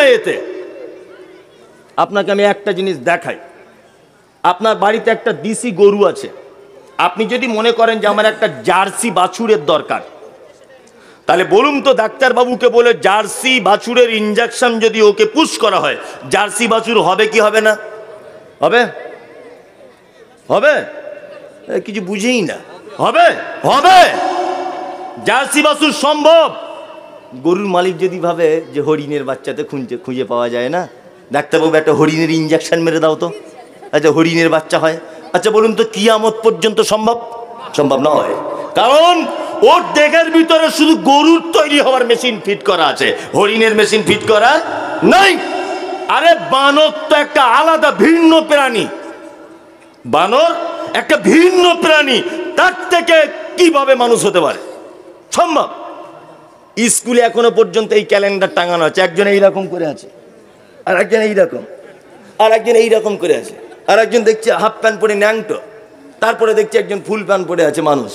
নাই এতে। আপনাকে আমি একটা জিনিস দেখাই। আপনার বাড়িতে একটা দেশি গরু আছে, আপনি যদি মনে করেন যে আমার একটা জার্সি বাছুরের দরকার, তাহলে বলুন তো ডাক্তারবাবুকে বলে জার্সি বাছুরের ইঞ্জেকশন যদি ওকে পুশ করা হয়, জার্সি বাছুর হবে কি হবে না? হবে? হবে? কিছু বুঝেই না। হবে? হবে। জার্সি বাছুর সম্ভব। গরুর মালিক যদি ভাবে যে হরিণের বাচ্চাতে খুঁজে পাওয়া যায় না, ডাক্তারবাবু একটা হরিণের ইঞ্জেকশন মেরে দাও তো, আচ্ছা হরিণের বাচ্চা হয়। আচ্ছা বলুন তো কিয়ামত পর্যন্ত সম্ভব? সম্ভব নয়। কারণ ওর দেহের ভিতরে শুধু গরুর তৈরি হওয়ার মেশিন ফিট করা আছে, হরিণের মেশিন ফিট করা নাই। আরে বানর তো একটা আলাদা ভিন্ন প্রাণী, বানর একটা ভিন্ন প্রাণী, তার থেকে কিভাবে মানুষ হতে পারে? সম্ভব। স্কুলে এখনো পর্যন্ত এই ক্যালেন্ডার টাঙানো আছে, একজন এইরকম করে আছে, আর একজন এইরকম, আর একজন এইরকম করে আছে, আর একজন দেখছে হাফ প্যান্ট পরে ন্যাংটো, তারপরে দেখছি একজন ফুল প্যান্ট পরে আছে মানুষ।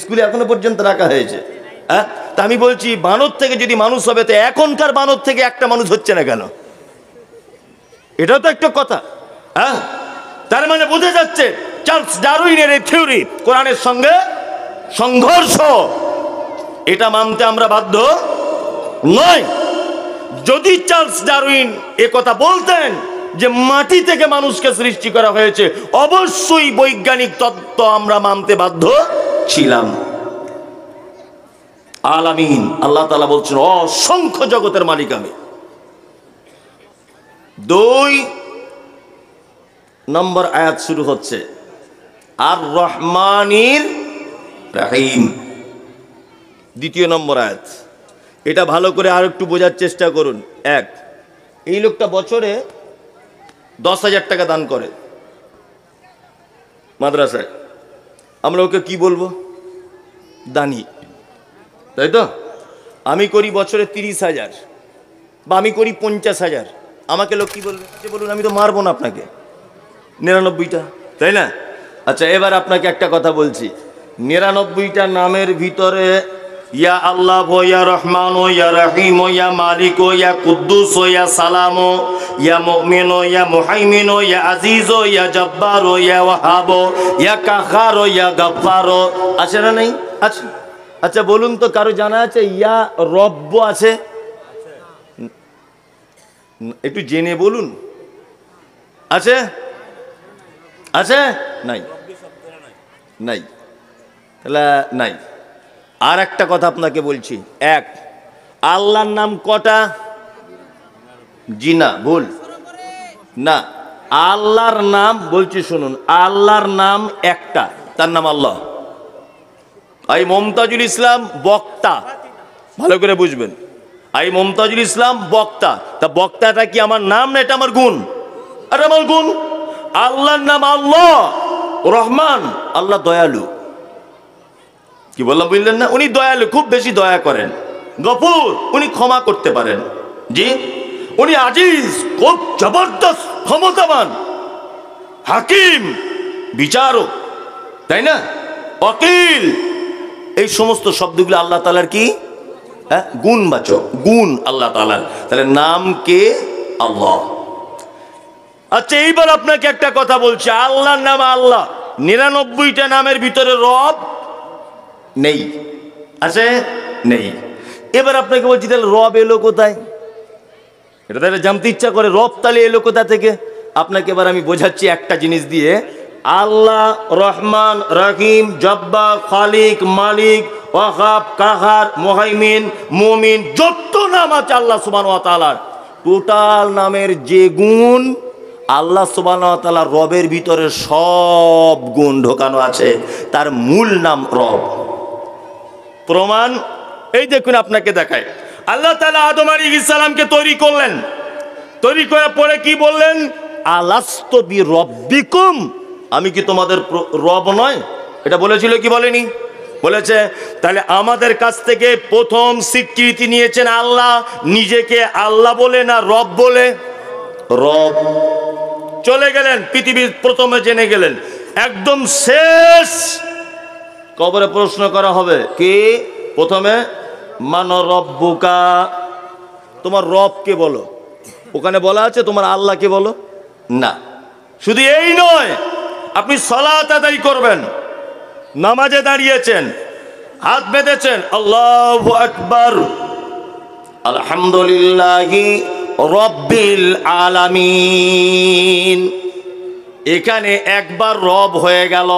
স্কুলে এখনো পর্যন্ত রাখা হয়েছে। হ্যাঁ, তা আমি বলছি বানর থেকে যদি মানুষ হবে, তো এখনকার বানর থেকে একটা মানুষ হচ্ছে না কেন? এটাও তো একটা কথা। হ্যাঁ, তার মানে বোঝা যাচ্ছে চার্লস ডারউইনের এই থিওরি কোরআনের সঙ্গে সংঘর্ষ। এটা মানতে আমরা বাধ্য নয়। যদি চার্লস ডারউইন এ কথা বলতেন যে মাটি থেকে মানুষকে সৃষ্টি করা হয়েছে, অবশ্যই বৈজ্ঞানিক তত্ত্ব আমরা মানতে বাধ্য ছিলাম। আলামিন আল্লাহ তাআলা বলছেন অসংখ্য জগতের মালিক আমি। 2 নম্বর আয়াত শুরু হচ্ছে আর রহমানির রহিম। 2 নম্বর আয়াত, এটা ভালো করে আর একটু বোঝার চেষ্টা করুন। এই লোকটা বছরে 10,000 টাকা দান করে মাদ্রাসায়। আমরা ওকে কি বলবো? দানি, তাই তো? আমি করি বছরে 30,000 বা আমি করি 50,000, আমাকে লোক কি বলবে? বলুন আমি তো মারবো না আপনাকে 99টা, তাই না? আচ্ছা এবার আপনাকে একটা কথা বলছি, 99টা নামের ভিতরে ইয়া আল্লাহ, ইয়া রহমান, ইয়া রহিম, ইয়া মালিক, ইয়া কুদ্দুস, ইয়া সালাম, ইয়া মুমিন, ইয়া মুহাইমিন, ইয়া আজিজ, ইয়া জব্বার, ইয়া ওয়াহাব, ইয়া কাহার, ইয়া গফফার, আছে না নেই? আছে। আচ্ছা বলুন তো কারো জানা আছে ইয়া রব্ব আছে? একটু জেনে বলুন। আছে? আছে? নাই? নাই, তাহলে নাই। আর একটা কথা আপনাকে বলছি, আল্লাহর নাম কটা? জি না, ভুল না। আল্লাহর নাম বলছি শুনুন, আল্লাহর নাম একটা, তার নাম আল্লাহ। এই মমতাজুল ইসলাম বক্তা, ভালো করে বুঝবেন, এই মমতাজুল ইসলাম বক্তা। তা বক্তাটা কি আমার নাম না এটা আমার গুণ? আর আমার গুণ। আল্লাহর নাম আল্লাহ রহমান, আল্লাহ দয়ালু। কি বললাম বুঝলেন না? উনি দয়ালু, খুব বেশি দয়া করেন। গফুর, উনি ক্ষমা করতে পারেন। জি, উনি আজিজ, খুব জবরদস্ত ক্ষমতাবান। হাকিম, বিচারক, তাই না? ওয়াকিল, এই সমস্ত শব্দগুলো আল্লাহ তাআলার কি? গুণবাচক, গুণ আল্লাহ তাআলার। তাহলে নাম কে? আল্লাহ। আচ্ছা এইবার আপনাকে একটা কথা বলছি, আল্লাহর নাম আল্লাহ, 99টা নামের ভিতরে রব নেই, আছে? নেই। এবার আপনাকে বলছি তাহলে রব এলো কোথায়? এটা তাহলে জানতে ইচ্ছা করে, রব তাহলে এলো কোথা থেকে? আপনাকে এবার আমি বোঝাচ্ছি একটা জিনিস দিয়ে। আল্লাহ রহমান, রহিম, জব্বার, খালিক, মালিক, ওয়াহাব, কাহার, মুহাইমিন, মুমিন, যত নাম আছে আল্লাহ সুবহানাহু ওয়া তাআলার, টোটাল নামের যে গুণ, আল্লাহ সুবহানাহু ওয়া তাআলা রবের ভিতরে সব গুণ ঢোকানো আছে। তার মূল নাম রব। প্রমাণ এই দেখুন, আপনাকে দেখায়। আল্লাহ তাআলা আদম আলাইহিস সালামকে তৈরি করলেন, তৈরি করার পরে কি বললেন? আলাস্তু বিরব্বিকুম, আমি কি তোমাদের রব নয়? এটা বলেছিল কি বলেনি? বলেছে। তাহলে আমাদের কাছ থেকে প্রথম স্বীকৃতি নিয়েছেন আল্লাহ, নিজেকে আল্লাহ বলে না রব বলে? রব। চলে গেলেন পৃথিবীর প্রথমে জেনে গেলেন, একদম শেষ কবরে প্রশ্ন করা হবে কি? প্রথমে মান রব্বুকা, তোমার রব কে বলো। ওখানে বলা আছে তোমার আল্লাহকে বলো না। শুধু এই নয়, আপনি সালাত আদায় করবেন, নামাজে দাঁড়িয়েছেন, হাত বেঁধেছেন, আল্লাহু আকবার, আলহামদুলিল্লাহি রব্বিল আলামিন, এখানে একবার রব হয়ে গেল।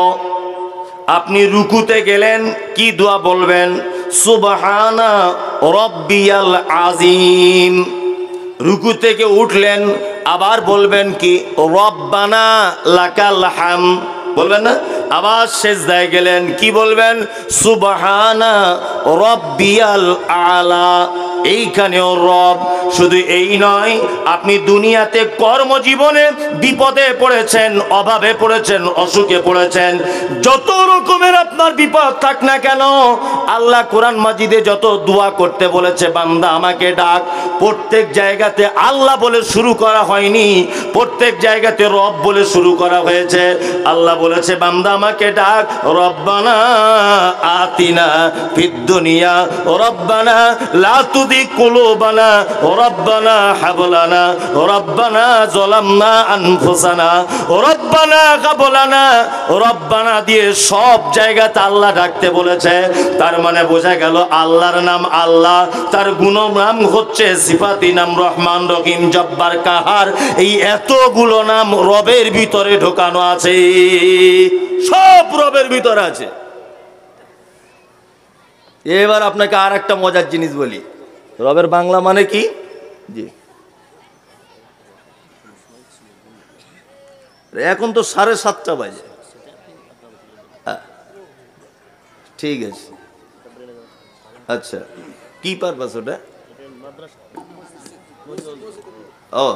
আপনি রুকুতে গেলেন, কি দোয়া বলবেন? সুবহানা রব্বিয়াল আযীম। রুকু থেকে উঠলেন, আবার বলবেন কি? রব্বানা লাকাল হামদ, বলবেন না? আবার সিজদায় গেলেন, কি বলবেন? সুবহানা রব্বিয়াল আলা। এইখানেও রব। শুধু এই নয়, আপনি দুনিয়াতে কর্মজীবনে বিপদে পড়েছেন, অভাবে পড়েছেন, অসুখে পড়েছেন, যত রকমের আপনার বিপদ থাক না কেন, আল্লাহ কোরআন মাজিদে যত দোয়া করতে বলেছে, বান্দা আমাকে ডাক, প্রত্যেক জায়গাতে আল্লাহ বলে শুরু করা হয়নি, প্রত্যেক জায়গাতে রব বলে শুরু করা হয়েছে। আল্লাহ বলেছে বান্দা আমাকে ডাক, রব্বানা আতিনা ফিদ দুনিয়া রব্বানা লা তুযিগ কুলুবানা রব্বানা হাব লানা রব্বানা যালামনা আনফুসানা রব্বানা হাব লানা রব্বানা দিয়ে সব জায়গাতে আল্লাহ ডাকতে বলেছে। তার মানে বোঝা গেল আল্লাহর নাম আল্লাহ, তার গুণ নাম হচ্ছে সিফাতি নাম রহমান রহিম জব্বার কাহার। এই এতগুলো নাম রবের ভিতরে ঢোকানো আছে, সব রবের ভিতরে আছে। এবার আপনাকে আর একটা মজার জিনিস বলি, রবের বাংলা মানে কি? জি, এখন তো 7:30 বাজে। হ্যাঁ ঠিক আছে, আচ্ছা কি পারপাস ওটা? ও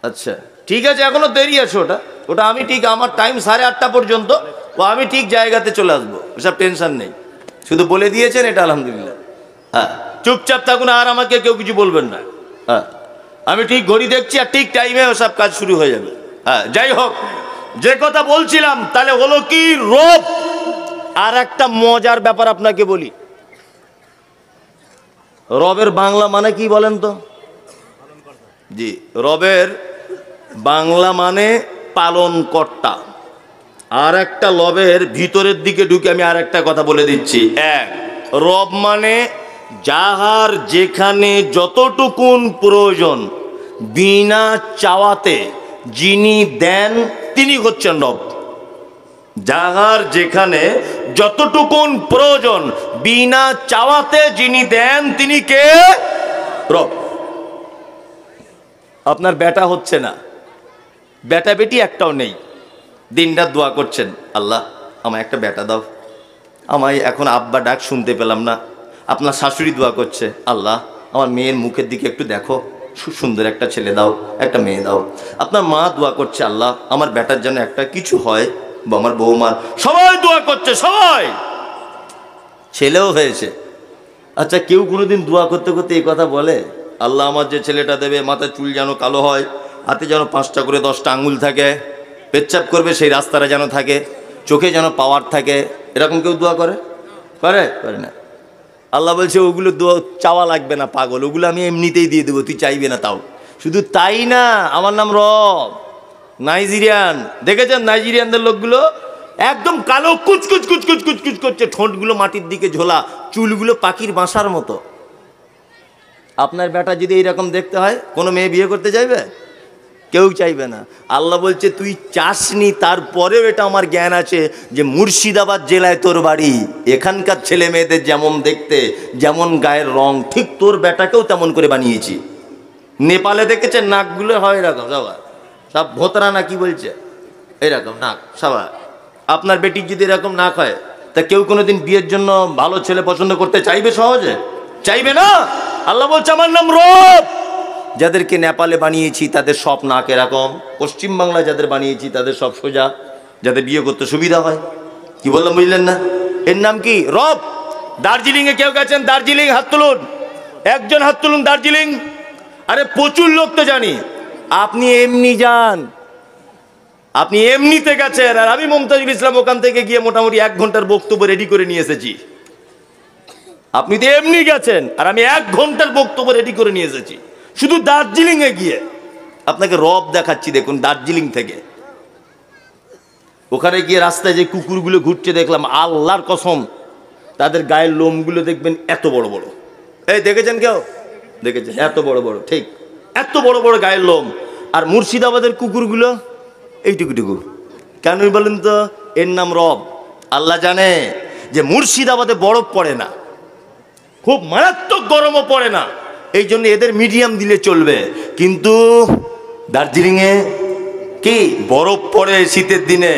আচ্ছা ঠিক আছে, এখনো দেরি আছে। ওটা ওটা আমি ঠিক, আমার টাইম 8:30 পর্যন্ত, ও আমি ঠিক জায়গাতে চলে আসবো, ওসব টেনশন নেই। শুধু বলে দিয়েছেন, এটা আলহামদুলিল্লাহ। হ্যাঁ চুপচাপ থাকুন, আর আমাকে কেউ কিছু বলবেন না। হ্যাঁ আমি ঠিক ঘড়ি দেখছি, আর ঠিক টাইমে ওসব কাজ শুরু হয়ে যাবে। হ্যাঁ যাই হোক, যে কথা বলছিলাম, তাহলে হলো কি রব। আর একটা মজার ব্যাপার আপনাকে বলি, রবের বাংলা মানে কি বলেন তো? জি, রবের বাংলা মানে পালনকর্তা। আর একটা রবের ভিতরের দিকে ঢুকে আমি আর একটা কথা বলে দিচ্ছি। এক, রব মানে যাহার যেখানে যতটুকুন প্রয়োজন বিনা চাওয়াতে যিনি দেন, তিনি হচ্ছেন রব। যাহার যেখানে যতটুকুন প্রয়োজন বিনা চাওয়াতে যিনি দেন, তিনি কে? রব। আপনার বেটা হচ্ছে না, বেটা বেটি একটাও নেই, দিনরাত দোয়া করছেন, আল্লাহ আমায় একটা বেটা দাও, আমায় এখন আব্বা ডাক শুনতে পেলাম না। আপনার শাশুড়ি দোয়া করছে, আল্লাহ আমার মেয়ের মুখের দিকে একটু দেখো, সুন্দর একটা ছেলে দাও, একটা মেয়ে দাও। আপনার মা দোয়া করছে, আল্লাহ আমার বেটার যেন একটা কিছু হয়, বা আমার বৌমার, সবাই দোয়া করছে, সবাই। ছেলেও হয়েছে। আচ্ছা কেউ কোনোদিন দোয়া করতে করতে এই কথা বলে, আল্লাহ আমার যে ছেলেটা দেবে, মাথার চুল যেন কালো হয়, হাতে যেন 5টা করে 10টা আঙুল থাকে, পেচ্ছাপ করবে সেই রাস্তাটা যেন থাকে, চোখে যেন পাওয়ার থাকে, এরকম কেউ দোয়া করে? করে? করে না। আল্লাহ বলছে ওগুলো দোয়া চাওয়া লাগবে না পাগল, ওগুলো আমি এমনিতেই দিয়ে দেবো, তুই চাইবে না তাও। শুধু তাই না, আমার নাম রব। নাইজেরিয়ান দেখেছেন? নাইজেরিয়ানদের লোকগুলো একদম কালো, কুচকুচ কুচকুচ কুচকুচ করছে, ঠোঁটগুলো মাটির দিকে ঝোলা, চুলগুলো পাখির বাসার মতো। আপনার বেটা যদি এইরকম দেখতে হয়, কোনো মেয়ে বিয়ে করতে চাইবে? কেউ চাইবে না। আল্লাহ বলছে তুই চাসনি, তারপরেও এটা আমার জ্ঞান আছে যে মুর্শিদাবাদ জেলায় তোর বাড়ি, এখানকার ছেলে মেয়েদের যেমন দেখতে, যেমন গায়ের রং, ঠিক তোর বেটাকেও তেমন করে বানিয়েছি। নেপালে দেখেছেন নাকগুলো হয় এরকম, সবার সব ভোতরা না কি বলছে, এরকম নাক সবার। আপনার বেটির যদি এরকম নাক হয়, তা কেউ কোনোদিন বিয়ের জন্য ভালো ছেলে পছন্দ করতে চাইবে? সহজে চাইবে না। আল্লাহ বলছে আমার নাম রব। যাদেরকে নেপালে বানিয়েছি তাদের সব নাক এরকম, পশ্চিমবাংলায় যাদের বানিয়েছি তাদের সব সোজা, যাদের বিয়ে করতে সুবিধা হয়। কি বললাম বুঝলেন না? এর নাম কি? রব। দার্জিলিংয়ে কেউ গেছেন? দার্জিলিং হাত তুলুন, একজন হাত তুলুন। দার্জিলিং, আরে প্রচুর লোক তো জানি। আপনি এমনি যান, আপনি এমনিতে গেছেন, আর আমি মমতাজুল ইসলাম ওখান থেকে গিয়ে মোটামুটি 1 ঘন্টার বক্তব্য রেডি করে নিয়ে এসেছি। আপনি তো এমনি গেছেন, আর আমি 1 ঘন্টার বক্তব্য রেডি করে নিয়ে এসেছি। শুধু দার্জিলিংয়ে গিয়ে আপনাকে রব দেখাচ্ছি, দেখুন দার্জিলিং থেকে ওখানে গিয়ে রাস্তায় যে কুকুরগুলো ঘুরছে দেখলাম, আল্লাহর কসম তাদের গায়ের লোমগুলো দেখবেন এত বড় বড়। এই দেখেছেন কেউ? দেখেছেন? এত বড় বড়, ঠিক এত বড় বড় গায়ের লোম। আর মুর্শিদাবাদের কুকুরগুলো এইটুকুটুকু। কেন বলেন তো? এর নাম রব। আল্লাহ জানে যে মুর্শিদাবাদে বরফ পড়ে না, খুব মারাত্মক গরমও পড়ে না, এই জন্য এদের মিডিয়াম দিলে চলবে। কিন্তু দার্জিলিংয়ে কি বরফ পড়ে শীতের দিনে,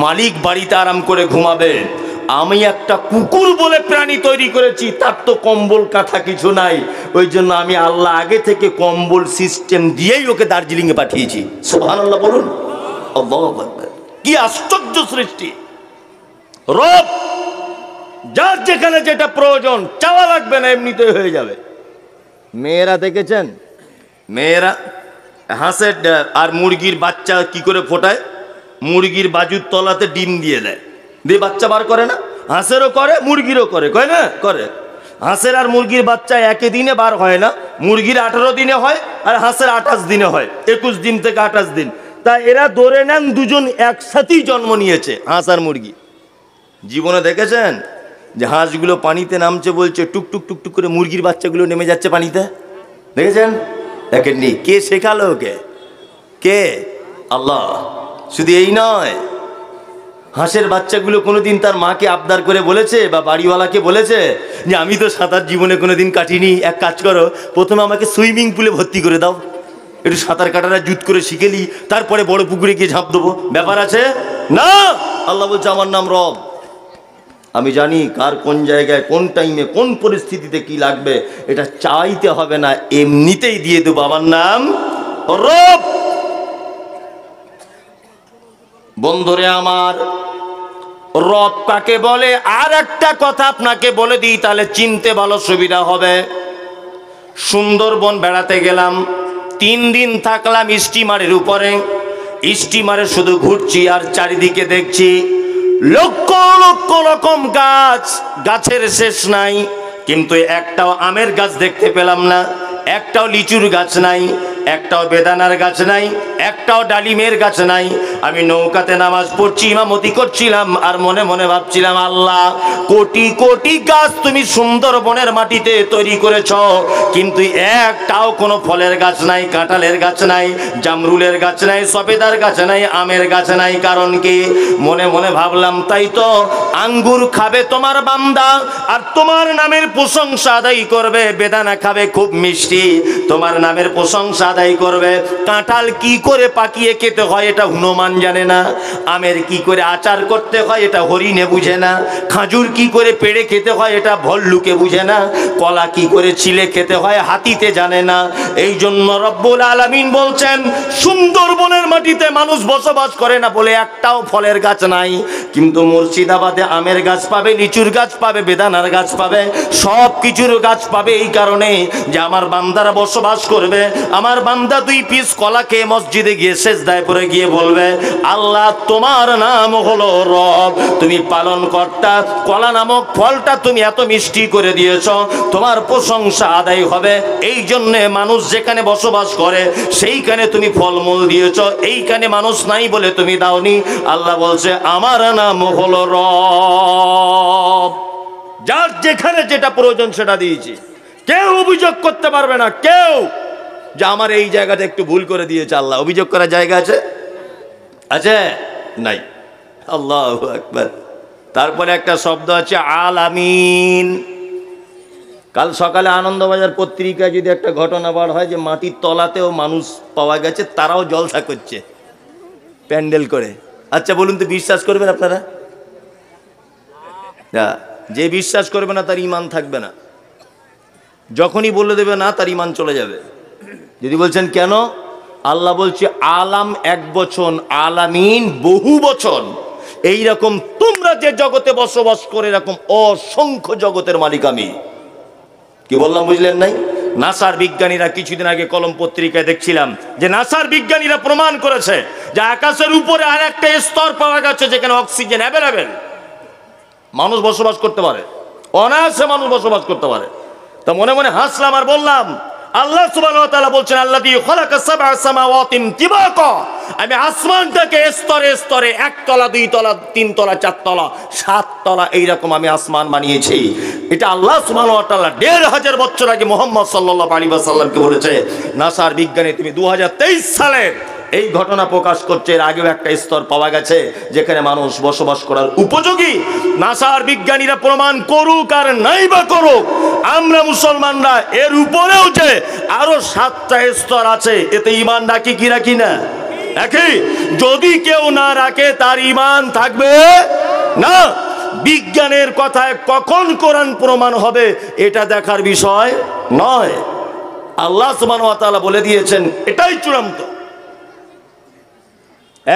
মালিক বাড়িতে আরাম করে ঘুমাবে। আমি একটা কুকুর বলে প্রাণী তৈরি করেছি, তার তো কম্বল কাঁথা কিছু নাই, ওই জন্য আমি আল্লাহ আগে থেকে কম্বল সিস্টেম দিয়েই ওকে দার্জিলিংয়ে পাঠিয়েছি। সুবহানাল্লাহ বলুন। আল্লাহু আকবার। কি আশ্চর্য সৃষ্টি! রব যার যেখানে যেটা প্রয়োজন চাওয়া লাগবে না, এমনিতে হয়ে যাবে। মেয়েরা দেখেছেন? মেয়েরা হাঁসের আর মুরগির বাচ্চা কি করে ফোটায়? মুরগির বাজুর তলাতে ডিম দিয়ে দেয়, দিয়ে বাচ্চা বার করে না? হাঁসেরও করে, মুরগিরও করে, কয় না? করে। হাঁসের আর মুরগির বাচ্চা একই দিনে বার হয় না, মুরগির 18 দিনে হয় আর হাঁসের 28 দিনে হয়, 21 দিন থেকে 28 দিন। তা এরা ধরে নেন দুজন একসাথেই জন্ম নিয়েছে, হাঁস আর মুরগি। জীবনে দেখেছেন যে হাঁসগুলো পানিতে নামছে, বলছে টুকটুক টুকটুক করে মুরগির বাচ্চাগুলো নেমে যাচ্ছে পানিতে? দেখেছেন? দেখেননি? কে শেখালো ওকে? কে? আল্লাহ। শুধু এই নয়, হাঁসের বাচ্চাগুলো কোনোদিন তার মাকে আবদার করে বলেছে বা বাড়িওয়ালাকে বলেছে যে আমি তো সাঁতার জীবনে কোনোদিন কাটিনি, এক কাজ করো প্রথমে আমাকে সুইমিং পুলে ভর্তি করে দাও, একটু সাঁতার কাটাটা জুত করে শিখেলি, তারপরে বড় পুকুরে গিয়ে ঝাঁপ দেবো? ব্যাপার আছে না। আল্লাহ বলছে আমার নাম রব, আমি জানি কার কোন জায়গায় কোন টাইমে কোন পরিস্থিতিতে কি লাগবে, এটা চাইতে হবে না, এমনিতেই দিয়ে দেবো। আমার নাম রব। বন্ধুরে আমার, রব কাকে বলে আর একটা কথা আপনাকে বলে দিই, তাহলে চিনতে ভালো সুবিধা হবে। সুন্দরবন বেড়াতে গেলাম, 3 দিন থাকলাম স্টিমারের উপরে। স্টিমারে শুধু ঘুরছি আর চারিদিকে দেখছি লক্ষ লক্ষ রকম গাছ, গাছের শেষ নাই, কিন্তু একটাও আমের গাছ দেখতে পেলাম না, একটাও লিচুর গাছ নাই, একটাও বেদানার গাছ নাই, একটাও ডালিমের গাছ নাই। আমি নৌকাতে নামাজ পড়ছি, ইমামতি করছিলাম আর মনে মনে ভাবছিলাম, আল্লাহ কোটি কোটি গাছ তুমি সুন্দরবনের মাটিতে তৈরি করেছ, কিন্তু একটাও কোনো ফলের গাছ নাই, কাঁঠালের গাছ নাই, জামরুলের গাছ নাই, সবেদার গাছ নাই, আমের গাছ নাই। কারণ কি? মনে মনে ভাবলাম, তাই তো আঙ্গুর খাবে তোমার বান্দা আর তোমার নামের প্রশংসা আদায় করবে, বেদানা খাবে খুব মিষ্টি, তোমার নামের প্রশংসা আদায় করবে। কাঁঠাল কি করে পাকিয়ে খেতে হয় এটা হনুমান জানে না, আমের কি করে আচার করতে হয় এটা হরিণে বুঝে না, খাজুর কি করে পেড়ে খেতে হয় এটা ভল্লুকে বুঝে না, কলা কি করে ছিলে খেতে হয় হাতিতে জানে না। এই জন্য রব্বুল আলামিন বলছেন, সুন্দরবনের মাটিতে মানুষ বসবাস করে না বলে একটাও ফলের গাছ নাই, কিন্তু মুর্শিদাবাদে আমের গাছ পাবে, লিচুর গাছ পাবে, বেদানার গাছ পাবে, সব কিছুর গাছ পাবে। এই কারণে যে আমার বান্দারা বসবাস করবে, আমার বান্দা 2 পিস কলা খেয়ে মসজিদে গিয়ে সেজদায় পড়ে গিয়ে বলবে, আল্লাহ তোমার নাম হলো রব, তুমি পালন কর্তা, কলা নামক ফলটা তুমি এত মিষ্টি করে দিয়েছ, তোমার প্রশংসা আদায় হবে। এই জন্যে মানুষ যেখানে বসবাস করে সেইখানে তুমি ফলমূল দিয়েছ, এইখানে মানুষ নাই বলে তুমি দাওনি। আল্লাহ বলছে আমার নাম হলো রব, যার যেখানে যেটা প্রয়োজন সেটা দিয়েছি, কেউ অভিযোগ করতে পারবে না, কেউ যে আমার এই জায়গাটা একটু ভুল করে দিয়েছে। আল্লাহ অভিযোগ করার জায়গা আছে? আছে? নাই। আল্লাহু আকবার। তারপরে একটা শব্দ আছে আলামিন। কাল সকালে আনন্দবাজার পত্রিকায় যদি একটা ঘটনা বার হয় যে মাটির তলাতেও মানুষ পাওয়া গেছে, তারাও জলসা করছে প্যান্ডেল করে। আচ্ছা বলুন তো, বিশ্বাস করবেন আপনারা? যে বিশ্বাস করবে না তার ঈমান থাকবে না, যখনই বলে দেবে না তার ঈমান চলে যাবে। যদি বলছেন কেন, আল্লাহ বলছে আলাম 1 বচন, আলামিন বহু বচন। এইরকম তোমরা যে জগতে বসবাস করে এরকম অসংখ্য জগতের মালিক আমি। কি বললাম বুঝলেন নাই? নাসার বিজ্ঞানীরা কিছুদিন আগে কলম পত্রিকায় দেখছিলাম যে নাসার বিজ্ঞানীরা প্রমাণ করেছে যে আকাশের উপরে আর একটা স্তর পাওয়া গেছে যেখানে অক্সিজেন অ্যাভেলেবেল, মানুষ বসবাস করতে পারে, অনায়াসে মানুষ বসবাস করতে পারে। তা মনে মনে হাসলাম আর বললাম, আল্লাহ সুবহানাহু ওয়া তাআলা বলছেন আল্লাযী খালাকা সাবআ সামাওয়াতিন তিবাকা, আমি আসমানটাকে স্তরে স্তরে 1 তলা 2 তলা 3 তলা 4 তলা 7 তলা এইরকম আমি আসমান বানিয়েছি। এটা আল্লাহ সুবহানাহু ওয়া তাআলা 1500 বছর আগে মুহাম্মদ সাল্লাল্লাহু আলাইহি ওয়াসাল্লামকে বলেছে। নাসার বিজ্ঞানী তুমি 2023 সালে এই ঘটনা প্রকাশ করছে, এর আগেও একটা স্তর পাওয়া গেছে যেখানে মানুষ বসবাস করার উপযোগী। নাসার বিজ্ঞানীরা প্রমাণ করুক আর নাই বা করুক, আমরা মুসলমানরা এর উপরেও যে আরো 7টা স্তর আছে, এতে ঈমান রাখি কি রাখি না? রাখি। যদি কেউ না রাখে তার ঈমান থাকবে না। বিজ্ঞানের কথায় কখন কোরআন প্রমাণ হবে এটা দেখার বিষয় নয়। আল্লাহ সুবহানাহু ওয়া তাআলা বলে দিয়েছেন, এটাই চূড়ান্ত।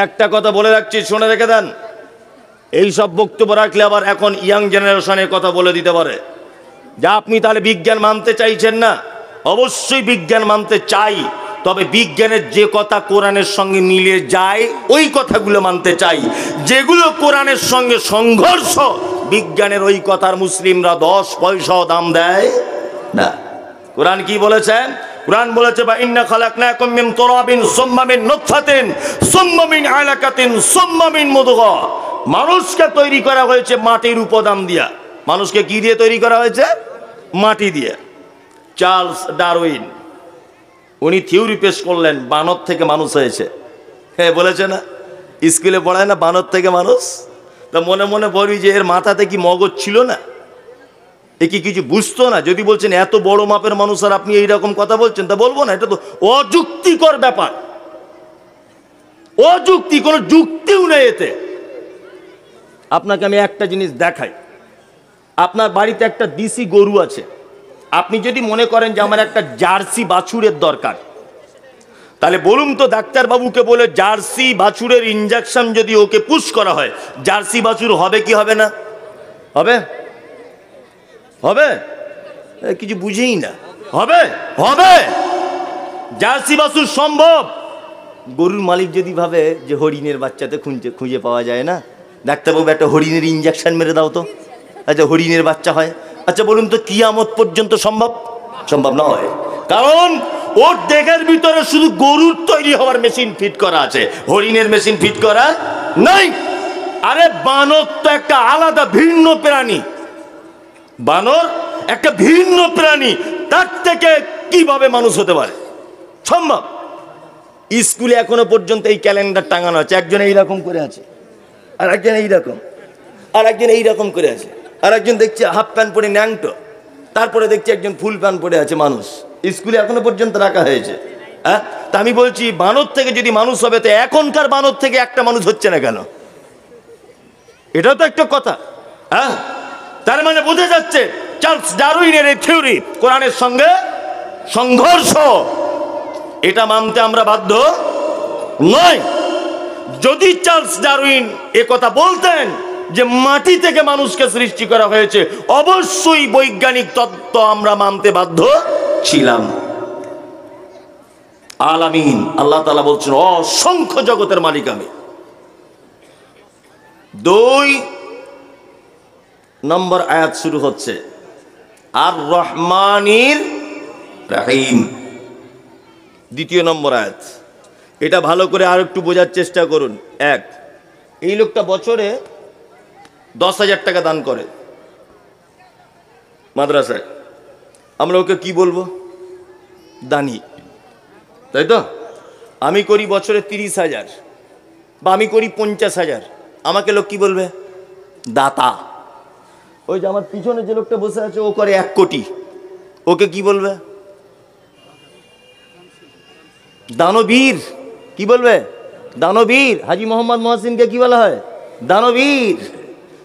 একটা কথা বলে রাখছি, শুনে রেখে দেন। এই সব বক্তব্য রাখলে আবার এখন ইয়াং জেনারেশনের কথা বলে দিতে পারে যে আপনি তাহলে বিজ্ঞান মানতে চাইছেন না। অবশ্যই বিজ্ঞান মানতে চাই, তবে বিজ্ঞানের যে কথা কোরআনের সঙ্গে মিলে যায় ওই কথাগুলো মানতে চাই। যেগুলো কোরআনের সঙ্গে সংঘর্ষ, বিজ্ঞানের ওই কথার মুসলিমরা 10 পয়সাও দাম দেয় না। কোরআন কি বলেছেন? কোরআন বলেছে বা ইন্না খালাকনাকুম মিন তুরাবিন সুম্মা মিন নুতফাতিন সুম্মা মিন আলাকাতিন সুম্মা মিন মুদগা। মানুষকে তৈরি করা হয়েছে মাটির উপাদান দিয়া। মানুষকে কি দিয়ে তৈরি করা হয়েছে? মাটি দিয়ে। চার্লস ডারউইন উনি থিওরি পেশ করলেন, বানর থেকে মানুষ হয়েছে। হ্যাঁ, বলেছে না, স্কুলে পড়ায় না বানর থেকে মানুষ। তা মনে মনে বলি যে এর মাথাতে কি মগজ ছিল না? এ কি কিছু বুঝতো না? যদি বলছেন এত বড় মাপের মানুষ আর আপনি এইরকম কথা বলছেন, তা বলবো না। এটা তো অযুক্তিকর ব্যাপার, অযুক্তি, কোনো যুক্তিও নেই এতে। আপনাকে আমি একটা জিনিস দেখাই। আপনার বাড়িতে একটা দেশি গরু আছে, আপনি যদি মনে করেন যে আমার একটা জার্সি বাছুরের দরকার, তাহলে বলুন তো ডাক্তারবাবুকে বলে জার্সি বাছুরের ইনজেকশন যদি ওকে পুশ করা হয়, জার্সি বাছুর হবে কি হবে না? হবে? হবে? কিছু বুঝেই না। হবে? হবে। জার্সি বাছুর সম্ভব। গরুর মালিক যদি ভাবে যে হরিণের বাচ্চাতে খুঁজে পাওয়া যায় না, ডাক্তারবাবু একটা হরিণের ইনজেকশন মেরে দাও তো, আচ্ছা হরিণের বাচ্চা হয়। আচ্ছা বলুন তো কিয়ামত পর্যন্ত সম্ভব? সম্ভব নয়। কারণ ওর দেহের ভিতরে শুধু গরুর তৈরি হওয়ার মেশিন ফিট করা আছে, হরিণের মেশিন ফিট করা নাই। আরে বানর তো একটা আলাদা ভিন্ন প্রাণী। বানর একটা ভিন্ন প্রাণী, তার থেকে কিভাবে মানুষ হতে পারে? সম্ভব। স্কুলে এখনো পর্যন্ত এই ক্যালেন্ডার টাঙানো আছে, একজন এইরকম করে আছে, আর একজন এইরকম, আর একজন এইরকম করে আছে, আর একজন দেখছি হাফ প্যান্ট পরে ন্যাংটো, তারপরে দেখছি একজন ফুল প্যান্ট পরে আছে। মানুষ স্কুলে এখনো পর্যন্ত রাখা হয়েছে। হ্যাঁ, তা আমি বলছি বানর থেকে যদি মানুষ হবে, তো এখনকার বানর থেকে একটা মানুষ হচ্ছে না কেন? এটাও তো একটা কথা। হ্যাঁ, তার মানে বোঝা যাচ্ছে চার্লস ডারউইনের এই থিওরি কোরআনের সঙ্গে সংঘর্ষ। এটা মানতে আমরা বাধ্য নয়। যদি চার্লস ডারউইন এ কথা বলতেন যে মাটি থেকে মানুষকে সৃষ্টি করা হয়েছে, অবশ্যই বৈজ্ঞানিক তত্ত্ব আমরা মানতে বাধ্য ছিলাম। আলামিন আল্লাহ তাআলা বলছেন অসংখ্য জগতের মালিক আমি। 2 নম্বর আয়াত শুরু হচ্ছে আর রহমানির রহিম। 2 নম্বর আয়াত। এটা ভালো করে আর একটু বোঝার চেষ্টা করুন। এই লোকটা বছরে 10,000 টাকা দান করে মাদ্রাসায়। আমরা ওকে কি বলবো? দানি, তাই তো? আমি করি বছরে 30,000 বা আমি করি 50,000, আমাকে লোক কি বলবে? দাতা। ওই যে আমার পিছনে যে লোকটা বসে আছে ও করে 1 কোটি, ওকে কি বলবে? দানবীর। কি বলবে? দানবীর। হাজী মোহাম্মদ মহসিনকে কি বলা হয়? দানবীর।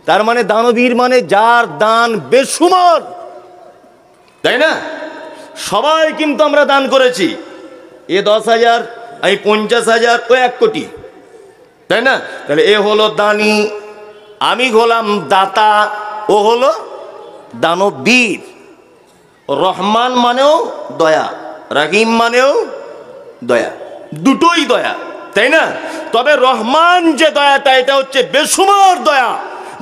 তার মানে দানবীর মানে যার দান বেসুমার, তাই না? সবাই কিন্তু আমরা দান করেছি। এ 10,000, আমি 50,000, ও 1 কোটি, তাই না? তাহলে এ হলো দানি, আমি হলাম দাতা, ও হলো দানবীর। রহমান মানেও দয়া, রহিম মানেও দয়া, দুটোই দয়া, তাই না? তবে রহমান যে দয়াটা, এটা হচ্ছে বেসুমার দয়া,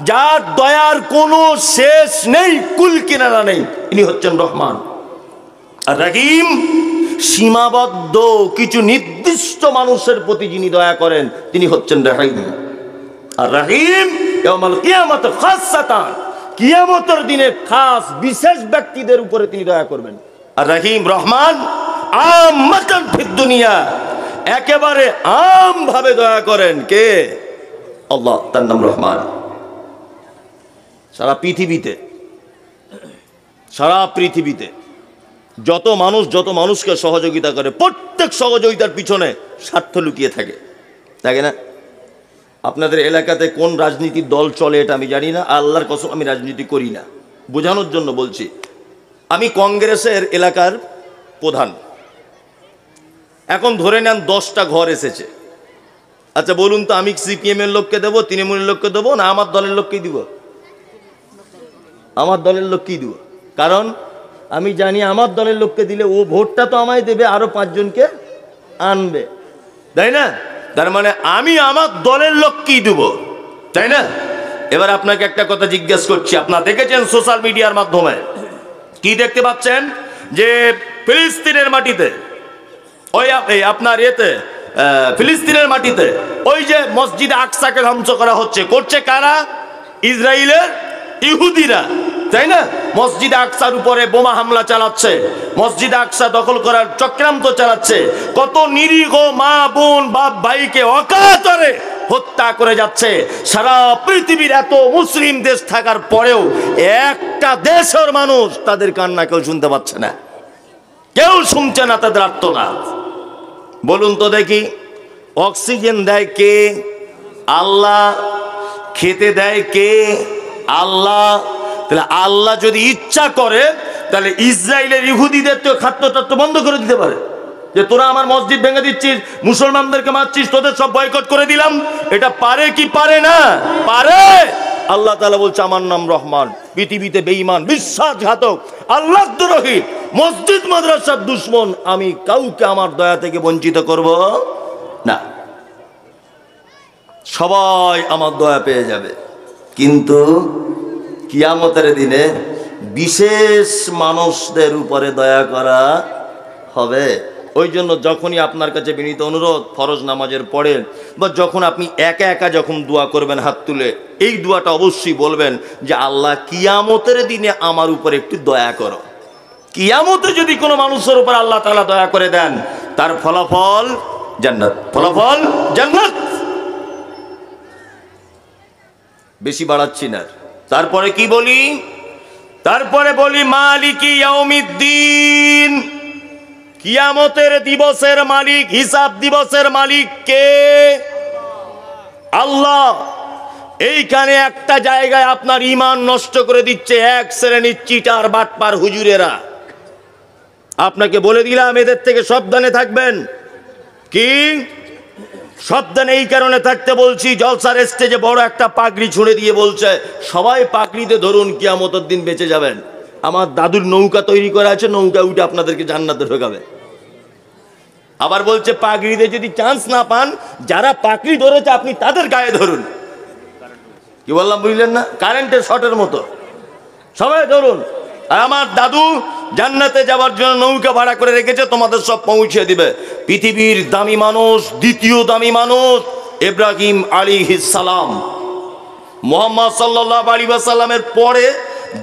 যার দয়ার কোনো শেষ নেই, কুল কিনারা নেই, ইনি হচ্ছেন রহমান। আর রহিম সীমাবদ্ধ কিছু নির্দিষ্ট মানুষের প্রতি যিনি দয়া করেন তিনি হচ্ছেন রহিম। আর রহিম ইয়াউমাল কিয়ামত খাসসাতান, কিয়ামতের দিনে খাস বিশেষ ব্যক্তিদের উপরে তিনি দয়া করবেন। আর রহিম রহমান আম্মাতান ফিদ দুনিয়া, একেবারে আম ভাবে দয়া করেন কে? আল্লাহ, তার নাম রহমান। সারা পৃথিবীতে যত মানুষকে সহযোগিতা করে, প্রত্যেক সহযোগিতার পিছনে স্বার্থ লুকিয়ে থাকে, তাই না? আপনাদের এলাকাতে কোন রাজনীতির দল চলে এটা আমি জানি না, আল্লাহর কসম আমি রাজনীতি করি না, বোঝানোর জন্য বলছি। আমি কংগ্রেসের এলাকার প্রধান। এখন ধরে নেন 10টা ঘর এসেছে। আচ্ছা বলুন তো, আমি সিপিএম এর লোককে দেবো, তৃণমূলের লোককে দেবো, না আমার দলের লোককেই দিব? আমার দলের লোককেই দিব, কারণ আমি জানি আমার দলের লোককে দিলে ও ভোটটা তো আমায় দেবে, আরো 5 জনকে আনবে, তাই না? তার মানে আমি আমার দলের লোককেই দেব, তাই না? এবার আপনাকে একটা কথা জিজ্ঞেস করছি, আপনারা দেখেছেন সোশ্যাল মিডিয়ার মাধ্যমে, কি দেখতে পাচ্ছেন যে ফিলিস্তিনের মাটিতে, ওই আপনার ফিলিস্তিনের মাটিতে ওই যে মসজিদ আকসাকে ধ্বংস করা হচ্ছে, করছে কারা? ইসরায়েলের ইহুদিরা, তাই না? মসজিদ আকসার উপরে বোমা হামলা চালাচ্ছে, মসজিদ আকসা দখল করার চক্রান্ত চালাচ্ছে, কত নিরীহ মা বোন বাপ ভাইকে অকাতরে হত্যা করে যাচ্ছে। সারা পৃথিবীর এত মুসলিম দেশ থাকার পরেও একটা দেশের মানুষ তাদের কান্না কেউ শুনতে পাচ্ছে না, কেউ শুনছে না তাদের আর্তনাদ। বলুন তো দেখি, অক্সিজেন দেয় কে? আল্লাহ। খেতে দেয় কে? আল্লাহ। তাহলে আল্লাহ যদি ইচ্ছা করে তাহলে ইসরায়েলের ইহুদিদের তো খাদ্যতত্ত্ব বন্ধ করে দিতে পারে, যে তোরা আমার মসজিদ ভেঙে দিচ্ছিস, মুসলমানদেরকে মারছিস, তোদের সব বয়কট করে দিলাম। এটা পারে কি পারে না? পারে। আল্লাহ তাআলা বলছে আমার নাম রহমান। পৃথিবীতে বেঈমান, বিশ্বাসঘাতক, আল্লাহদ্রোহী, মসজিদ মাদ্রাসার দুশমন, আমি কাউকে আমার দয়া থেকে বঞ্চিত করব না। সবাই আমার দয়া পেয়ে যাবে, কিন্তু কিয়ামতের দিনে বিশেষ মানুষদের উপরে দয়া করা হবে। ওই জন্য যখনই আপনার কাছে বিনীত অনুরোধ, ফরজ নামাজের পরে বা যখন আপনি একা একা যখন দোয়া করবেন হাত তুলে, এই দোয়াটা অবশ্যই বলবেন যে আল্লাহ কিয়ামতের দিনে আমার উপরে একটু দয়া করো। কিয়ামতে যদি কোনো মানুষের উপর আল্লাহ তাআলা দয়া করে দেন, তার ফলাফল জান্নাত, ফলাফল জান্নাত। বেশি বাড়াচ্ছি না। তারপরে কি বলি? তারপরে বলি মালিকি ইয়াউমিদ্দিন, কিয়ামতের দিবসের মালিক, হিসাব দিবসের মালিক কে? আল্লাহ। এইখানে একটা জায়গায় আপনার ঈমান নষ্ট করে দিচ্ছে এক শ্রেণীর চিটার বাটপার হুজুরেরা। আপনাকে বলে দিলাম এদের থেকে সাবধানে থাকবেন। কি সাবধানে এই কারণে থাকতে বলছি, জলসার স্টেজে বড় একটা পাগড়ি ছুঁড়ে দিয়ে বলছে সবাই পাগড়িতে ধরুন, কিয়ামতের দিন বেঁচে যাবেন। আমার দাদুর নৌকা তৈরি করা আছে, নৌকা উঠে আপনাদেরকে জান্নাতে ঢোকাবে। আবার বলছে পাগড়িতে যদি চান্স না পান, যারা পাগড়ি ধরেছে আপনি তাদের গায়ে ধরুন। কি বললাম বুঝলেন না? কারেন্টের শর্টের মতো সবাই ধরুন। আর আমার দাদু জান্নাতে যাওয়ার জন্য নৌকা ভাড়া করে রেখেছে, তোমাদের সব পৌঁছে দিবে। পৃথিবীর দামি মানুষ, দ্বিতীয় দামি মানুষ ইব্রাহিম আলাইহিস সালাম। মুহাম্মদ সাল্লাল্লাহু আলাইহি ওয়াসাল্লামের পরে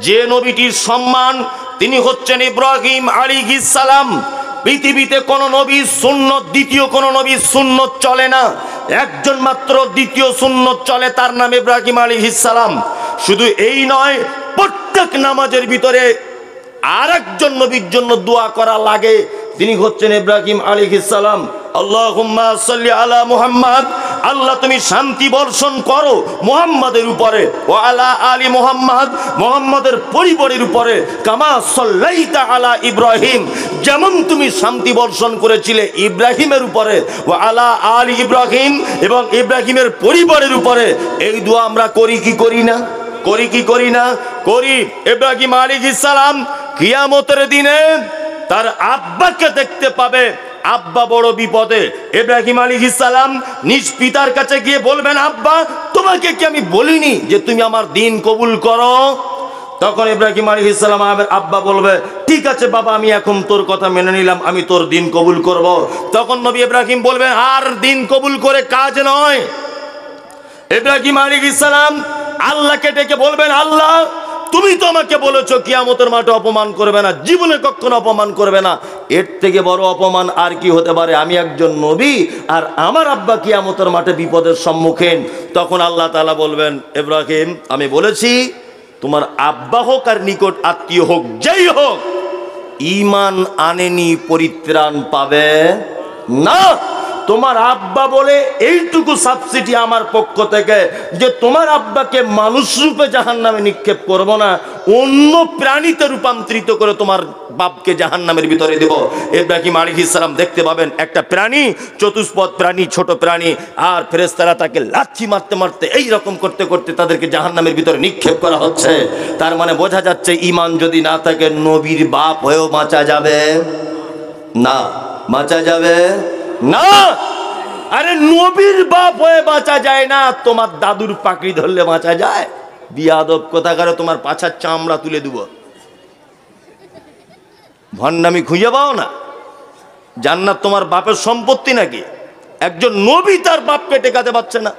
যে নবীটির সম্মান, তিনি হচ্ছেন ইব্রাহিম আলাইহিস সালাম। পৃথিবীতে কোন নবী সুন্নত, দ্বিতীয় কোন নবী সুন্নত চলে না, একজন মাত্র দ্বিতীয় সুন্নত চলে, তার নাম ইব্রাহিম আলাইহিস সালাম। শুধু এই নয়, প্রত্যেক নামাজের ভিতরে আরেকজন নবীর জন্য দোয়া করা লাগে, তিনি হচ্ছেন ইব্রাহিম আলাইহিস সালাম। আল্লাহুম্মা সাল্লি আলা মুহাম্মদ, আল্লাহ তুমি শান্তি বর্ষণ করো মুহাম্মাদের উপরে, ও আলা আলি মুহাম্মদ, মুহাম্মাদের পরিবারের উপরে, কামা সাল্লাইতা আলা ইব্রাহিম, যেমন তুমি শান্তি বর্ষণ করেছিলে ইব্রাহিমের উপরে, ও আলা আলি ইব্রাহিম, এবং ইব্রাহিমের পরিবারের উপরে। এই দোয়া আমরা করি কি করি না? করি কি করি না? করি। ইব্রাহিম আলাইহিস সালাম কিয়ামতের দিনে তার আব্বাকে দেখতে পাবে, আব্বা বড় বিপদে। ইব্রাহিম আলাইহিস সালাম নিজ পিতার কাছে গিয়ে বলবেন, আব্বা তোমাকে কি আমি বলিনি যে তুমি আমার দিন কবুল করো? তখন ইব্রাহিম আলাইহিস সালাম আব্বা বলবে, ঠিক আছে বাবা, আমি এখন তোর কথা মেনে নিলাম, আমি তোর দিন কবুল করব। তখন নবী ইব্রাহিম বলবেন, আর দিন কবুল করে কাজ নয়। ইব্রাহিম আলাইহিস সালাম আল্লাহকে ডেকে বলবেন, আল্লাহ তুমি তো আমাকে বলেছো কিয়ামতের মাঠে অপমান করবে না, জীবনে কখনো অপমান করবে না, এর থেকে বড় অপমান আর কি হতে পারে? আমি একজন নবী আর আমার আব্বা কিয়ামতের মাঠে বিপদের সম্মুখীন। তখন আল্লাহ তাআলা বলবেন, ইব্রাহিম আমি বলেছি তোমার আব্বা হোক আর নিকট আত্মীয় হোক, যেই হোক, ঈমান আনেনি পরিত্রাণ পাবে না। তোমার আব্বা বলে এইটুকু সাবসিডি আমার পক্ষ থেকে যে তোমার আব্বাকে মানুষ রূপে জাহান্নামে নিক্ষেপ করব না, অন্য প্রাণীতে রূপান্তরিত করে তোমার বাপকে জাহান্নামের ভিতরে দেব। ইব্রাহিম আলাইহিস সালাম দেখতে পাবেন একটা প্রাণী, চতুষ্পদ প্রাণী, ছোট প্রাণী, আর ফেরেশতারা তাকে লাথি মারতে মারতে এই রকম করতে করতে তাদেরকে জাহান্নামের ভিতরে নিক্ষেপ করা হচ্ছে। তার মানে বোঝা যাচ্ছে ঈমান যদি না থাকে নবীর বাপ হয়েও বাঁচা যাবে না, বাঁচা যাবে না। আরে নবীর বাপ হয়ে বাঁচা যায় না, তোমার দাদুর পাকড়ি ধরলে বাঁচা যায়? বিয়াদব কোথাকারে, তোমার পাছার চামড়া তুলে দেব। ভণ্ডামি খুঁজে পাও না? জান্নাত তোমার বাপের সম্পত্তি নাকি? একজন নবী তার বাপকে টেকাতে পারছে না,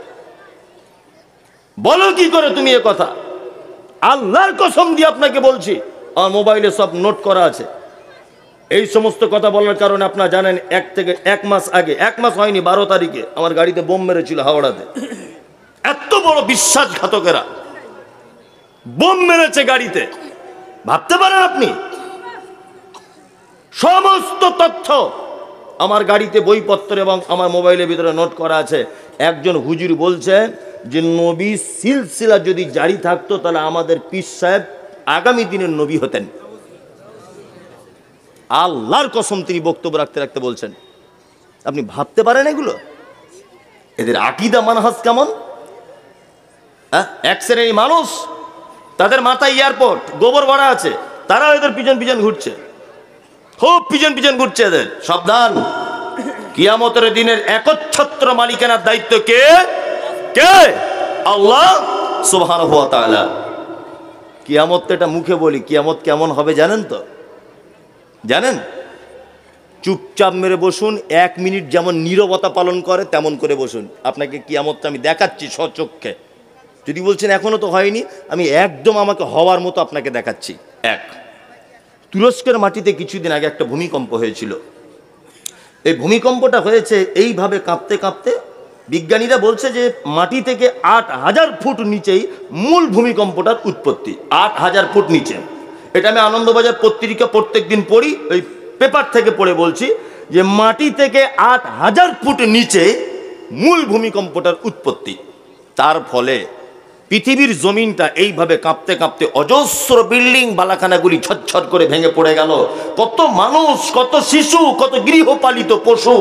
বলো কি করে তুমি এ কথা? আল্লাহর কসম দিয়ে আপনাকে বলছি, আমার মোবাইলে সব নোট করা আছে। এই সমস্ত কথা বলার কারণে আপনারা জানেন, এক মাস আগে, এক মাস হয়নি, 12 তারিখে আমার গাড়িতে বোম মেরেছিল হাওড়াতে। এত বড় বিশ্বাসঘাতকেরা বোম মেরেছে গাড়িতে, ভাবতে পারেন আপনি? সমস্ত তথ্য আমার গাড়িতে, বইপত্র এবং আমার মোবাইলের ভিতরে নোট করা আছে। একজন হুজুর বলছে যে নবী সিলসিলা যদি জারি থাকতো তাহলে আমাদের পীর সাহেব আগামী দিনের নবী হতেন। আল্লাহর কসম তিনি বক্তব্য রাখতে রাখতে বলছেন। আপনি ভাবতে পারেন এগুলো? এদের আকীদা মানহাজ কেমন? এক শ্রেণীর মানুষ, তাদের মাথায় এয়ারপোর্ট, গোবর ভরা আছে, তারা এদের পিছন পিছন ঘুরছে, খুব পিছন পিছন ঘুরছে এদের। সাবধান, কিয়ামতের দিনের একচ্ছত্র মালিকানার দায়িত্ব কে? কে? আল্লাহ সুবহানাহু ওয়া তাআলা। কিয়ামত এটা মুখে বলি, কিয়ামত কেমন হবে জানেন তো? জানেন? চুপচাপ মেরে বসুন, 1 মিনিট যেমন নীরবতা পালন করে তেমন করে বসুন। আপনাকে কিয়ামতটা আমি দেখাচ্ছি স্বচক্ষে। যদি বলছেন এখনো তো হয়নি, আমি একদম আমাকে হওয়ার মতো আপনাকে দেখাচ্ছি। তুরস্কের মাটিতে কিছুদিন আগে একটা ভূমিকম্প হয়েছিল। এই ভূমিকম্পটা হয়েছে এইভাবে কাঁপতে কাঁপতে, বিজ্ঞানীরা বলছে যে মাটি থেকে 8000 ফুট নিচেই মূল ভূমিকম্পটার উৎপত্তি। 8000 ফুট নিচে। এটা আমি আনন্দবাজার পত্রিকা প্রত্যেক দিন পড়ি, ওই পেপার থেকে পড়ে বলছি যে মাটি থেকে 8000 ফুট নিচে মূল ভূমিকম্পটার উৎপত্তি। তার ফলে পৃথিবীর জমিনটা এইভাবে কাঁপতে কাঁপতে অজস্র বিল্ডিং বালাখানাগুলি ছটছট করে ভেঙে পড়ে গেল। কত মানুষ, কত শিশু, কত গৃহপালিত পশু